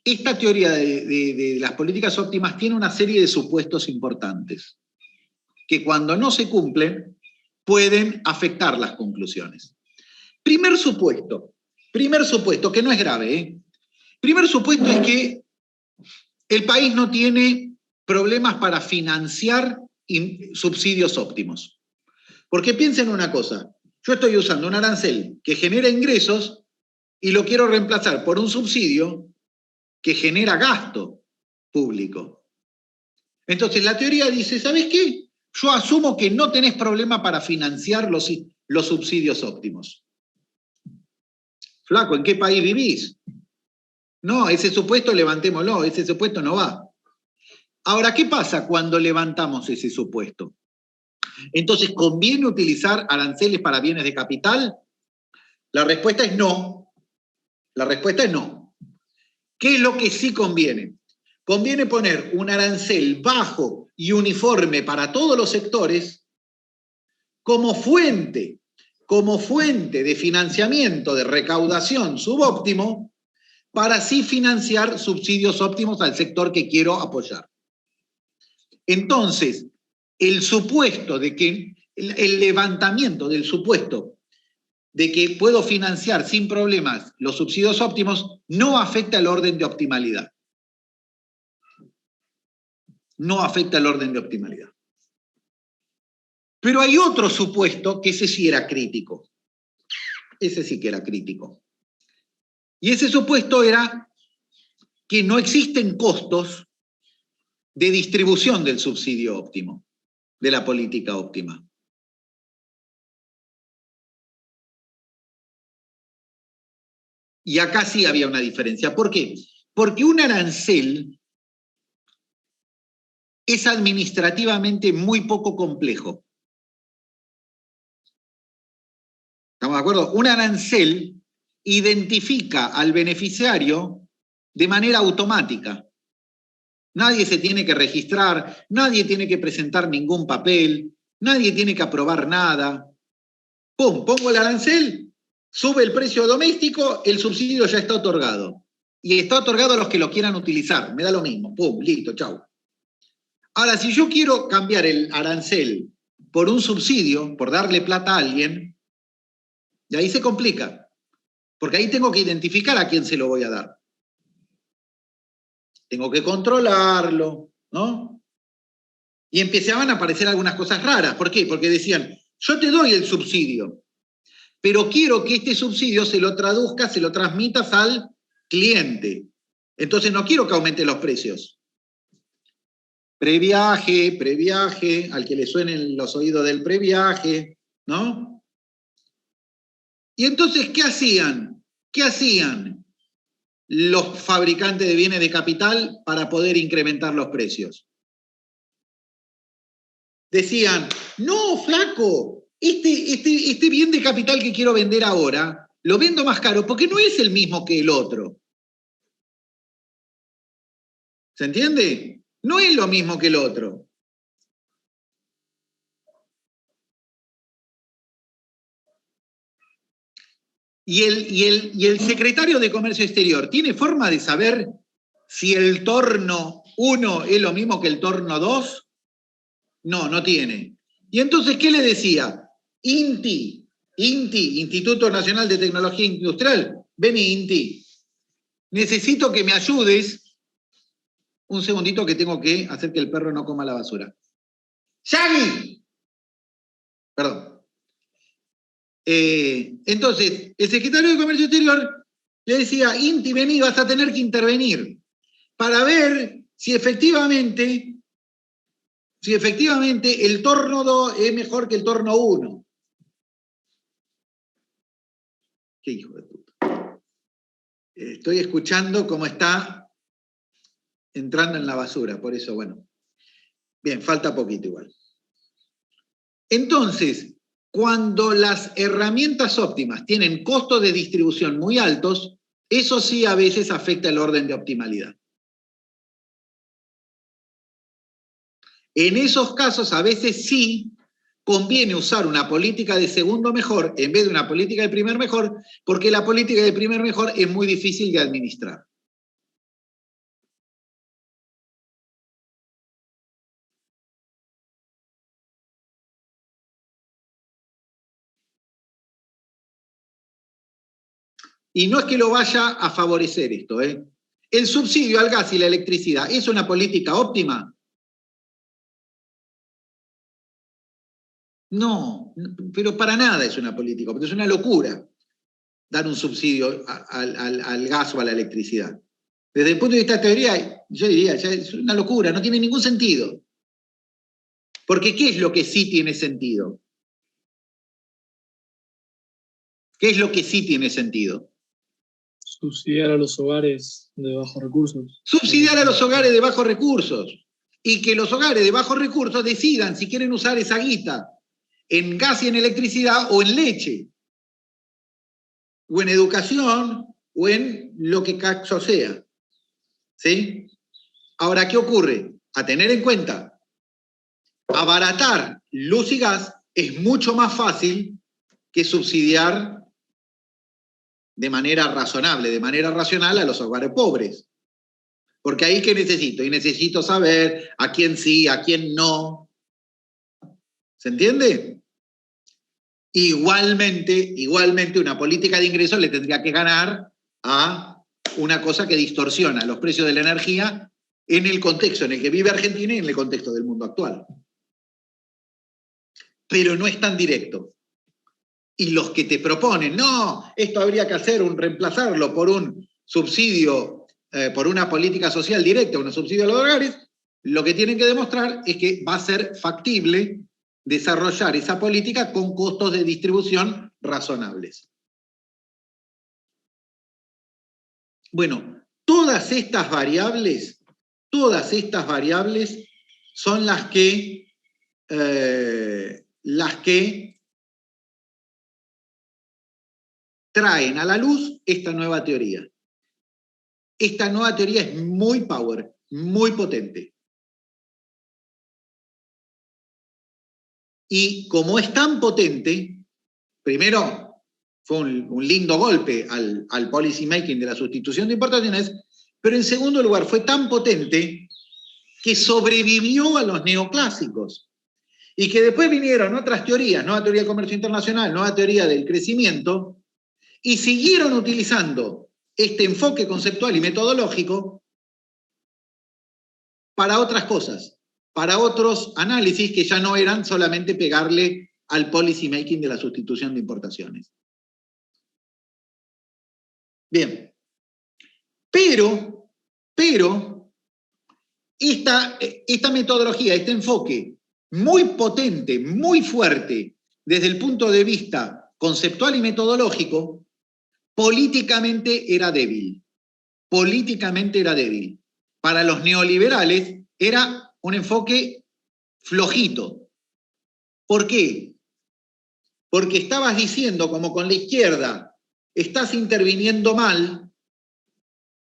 esta teoría de las políticas óptimas tiene una serie de supuestos importantes, que cuando no se cumplen pueden afectar las conclusiones. Primer supuesto, que no es grave, Primer supuesto es que el país no tiene problemas para financiar subsidios óptimos. Porque piensen una cosa, yo estoy usando un arancel que genera ingresos y lo quiero reemplazar por un subsidio que genera gasto público. Entonces la teoría dice, ¿sabes qué? Yo asumo que no tenés problema para financiar los subsidios óptimos. Flaco, ¿en qué país vivís? No, ese supuesto levantémoslo, ese supuesto no va. Ahora, ¿qué pasa cuando levantamos ese supuesto? Entonces, ¿conviene utilizar aranceles para bienes de capital? La respuesta es no. La respuesta es no. ¿Qué es lo que sí conviene? Conviene poner un arancel bajo y uniforme para todos los sectores como fuente como fuente de financiamiento de recaudación subóptimo para así financiar subsidios óptimos al sector que quiero apoyar. Entonces, el supuesto de que, el levantamiento del supuesto de que puedo financiar sin problemas los subsidios óptimos no afecta el orden de optimalidad. No afecta el orden de optimalidad. Pero hay otro supuesto que ese sí era crítico. Ese sí que era crítico. Y ese supuesto era que no existen costos de distribución del subsidio óptimo, de la política óptima. Y acá sí había una diferencia. ¿Por qué? Porque un arancel es administrativamente muy poco complejo. ¿Estamos de acuerdo? Un arancel identifica al beneficiario de manera automática. Nadie se tiene que registrar, nadie tiene que presentar ningún papel, nadie tiene que aprobar nada. ¡Pum! Pongo el arancel, sube el precio doméstico, el subsidio ya está otorgado. Y está otorgado a los que lo quieran utilizar. Me da lo mismo. ¡Pum! Listo, chau. Ahora, si yo quiero cambiar el arancel por un subsidio, por darle plata a alguien, y ahí se complica. Porque ahí tengo que identificar a quién se lo voy a dar. Tengo que controlarlo, ¿no? Y empezaban a aparecer algunas cosas raras. ¿Por qué? Porque decían, yo te doy el subsidio, pero quiero que este subsidio se lo traduzcas, se lo transmitas al cliente. Entonces no quiero que aumente los precios. Previaje, al que le suenen los oídos del previaje, ¿no? Y entonces, ¿qué hacían? ¿Qué hacían los fabricantes de bienes de capital para poder incrementar los precios? Decían, no, flaco, este bien de capital que quiero vender ahora, lo vendo más caro porque no es el mismo que el otro. ¿Se entiende? No es lo mismo que el otro. Y el secretario de Comercio Exterior, ¿tiene forma de saber si el torno 1 es lo mismo que el torno 2? No, no tiene. Y entonces, ¿qué le decía? INTI, Instituto Nacional de Tecnología Industrial, vení, INTI, necesito que me ayudes. Un segundito que tengo que hacer que el perro no coma la basura. ¡Shaggy! Perdón. Entonces, el secretario de Comercio Exterior le decía, INTI, vení, vas a tener que intervenir para ver si efectivamente el torno 2 es mejor que el torno 1. Qué hijo de puta. Estoy escuchando cómo está entrando en la basura, por eso, bueno. Bien, falta poquito igual. Entonces, cuando las herramientas óptimas tienen costos de distribución muy altos, eso sí a veces afecta el orden de optimalidad. En esos casos, a veces sí conviene usar una política de segundo mejor en vez de una política de primer mejor, porque la política de primer mejor es muy difícil de administrar. Y no es que lo vaya a favorecer esto, ¿eh? El subsidio al gas y la electricidad, ¿es una política óptima? No, pero para nada es una política óptima, es una locura dar un subsidio al gas o a la electricidad. Desde el punto de vista de teoría, yo diría, ya es una locura, no tiene ningún sentido. Porque ¿qué es lo que sí tiene sentido? ¿Qué es lo que sí tiene sentido? Subsidiar a los hogares de bajos recursos. Subsidiar a los hogares de bajos recursos. Y que los hogares de bajos recursos decidan si quieren usar esa guita en gas y en electricidad o en leche. O en educación o en lo que caso sea. ¿Sí? Ahora, ¿qué ocurre? A tener en cuenta, abaratar luz y gas es mucho más fácil que subsidiar de manera razonable, de manera racional a los hogares pobres. Porque ahí, ¿qué necesito? Y necesito saber a quién sí, a quién no. ¿Se entiende? Igualmente una política de ingresos le tendría que ganar a una cosa que distorsiona los precios de la energía en el contexto en el que vive Argentina y en el contexto del mundo actual. Pero no es tan directo. Y los que te proponen, no, esto habría que hacer, reemplazarlo por un subsidio, por una política social directa, un subsidio a los hogares, lo que tienen que demostrar es que va a ser factible desarrollar esa política con costos de distribución razonables. Bueno, todas estas variables son las que traen a la luz esta nueva teoría. Esta nueva teoría es muy power, muy potente. Y como es tan potente, primero fue un lindo golpe al policy making de la sustitución de importaciones, pero en segundo lugar fue tan potente que sobrevivió a los neoclásicos. Y que después vinieron otras teorías, nueva teoría de comercio internacional, nueva teoría del crecimiento, y siguieron utilizando este enfoque conceptual y metodológico para otras cosas, para otros análisis que ya no eran solamente pegarle al policy making de la sustitución de importaciones. Bien. Pero esta metodología, este enfoque muy potente, muy fuerte, desde el punto de vista conceptual y metodológico, políticamente era débil. Políticamente era débil. Para los neoliberales era un enfoque flojito. ¿Por qué? Porque estabas diciendo, como con la izquierda, estás interviniendo mal,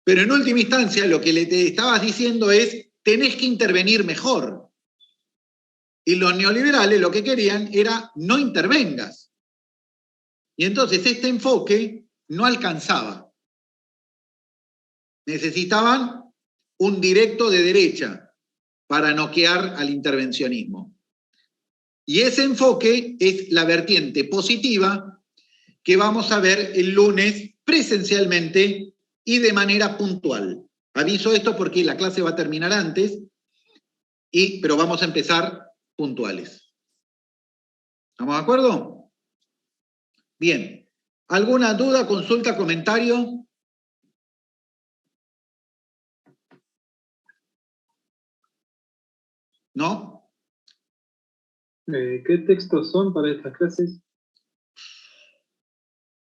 pero en última instancia lo que te estabas diciendo es, tenés que intervenir mejor. Y los neoliberales lo que querían era, no intervengas. Y entonces este enfoque no alcanzaba. Necesitaban un directo de derecha para noquear al intervencionismo. Y ese enfoque es la vertiente positiva que vamos a ver el lunes presencialmente y de manera puntual. Aviso esto porque la clase va a terminar antes, pero vamos a empezar puntuales. ¿Estamos de acuerdo? Bien. ¿Alguna duda, consulta, comentario? ¿No? ¿Qué textos son para estas clases?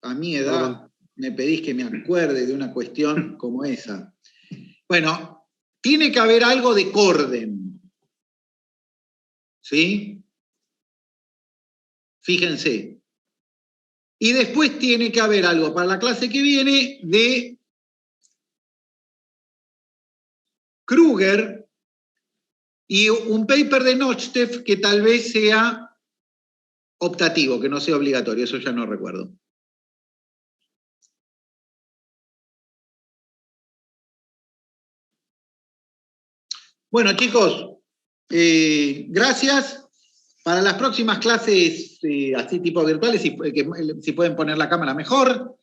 A mi edad me pedís que me acuerde de una cuestión como esa. Bueno, tiene que haber algo de Corden. ¿Sí? Fíjense. Y después tiene que haber algo para la clase que viene de Kruger y un paper de Nochtef que tal vez sea optativo, que no sea obligatorio, eso ya no recuerdo. Bueno, chicos, gracias. Para las próximas clases, así tipo virtuales, si pueden poner la cámara mejor.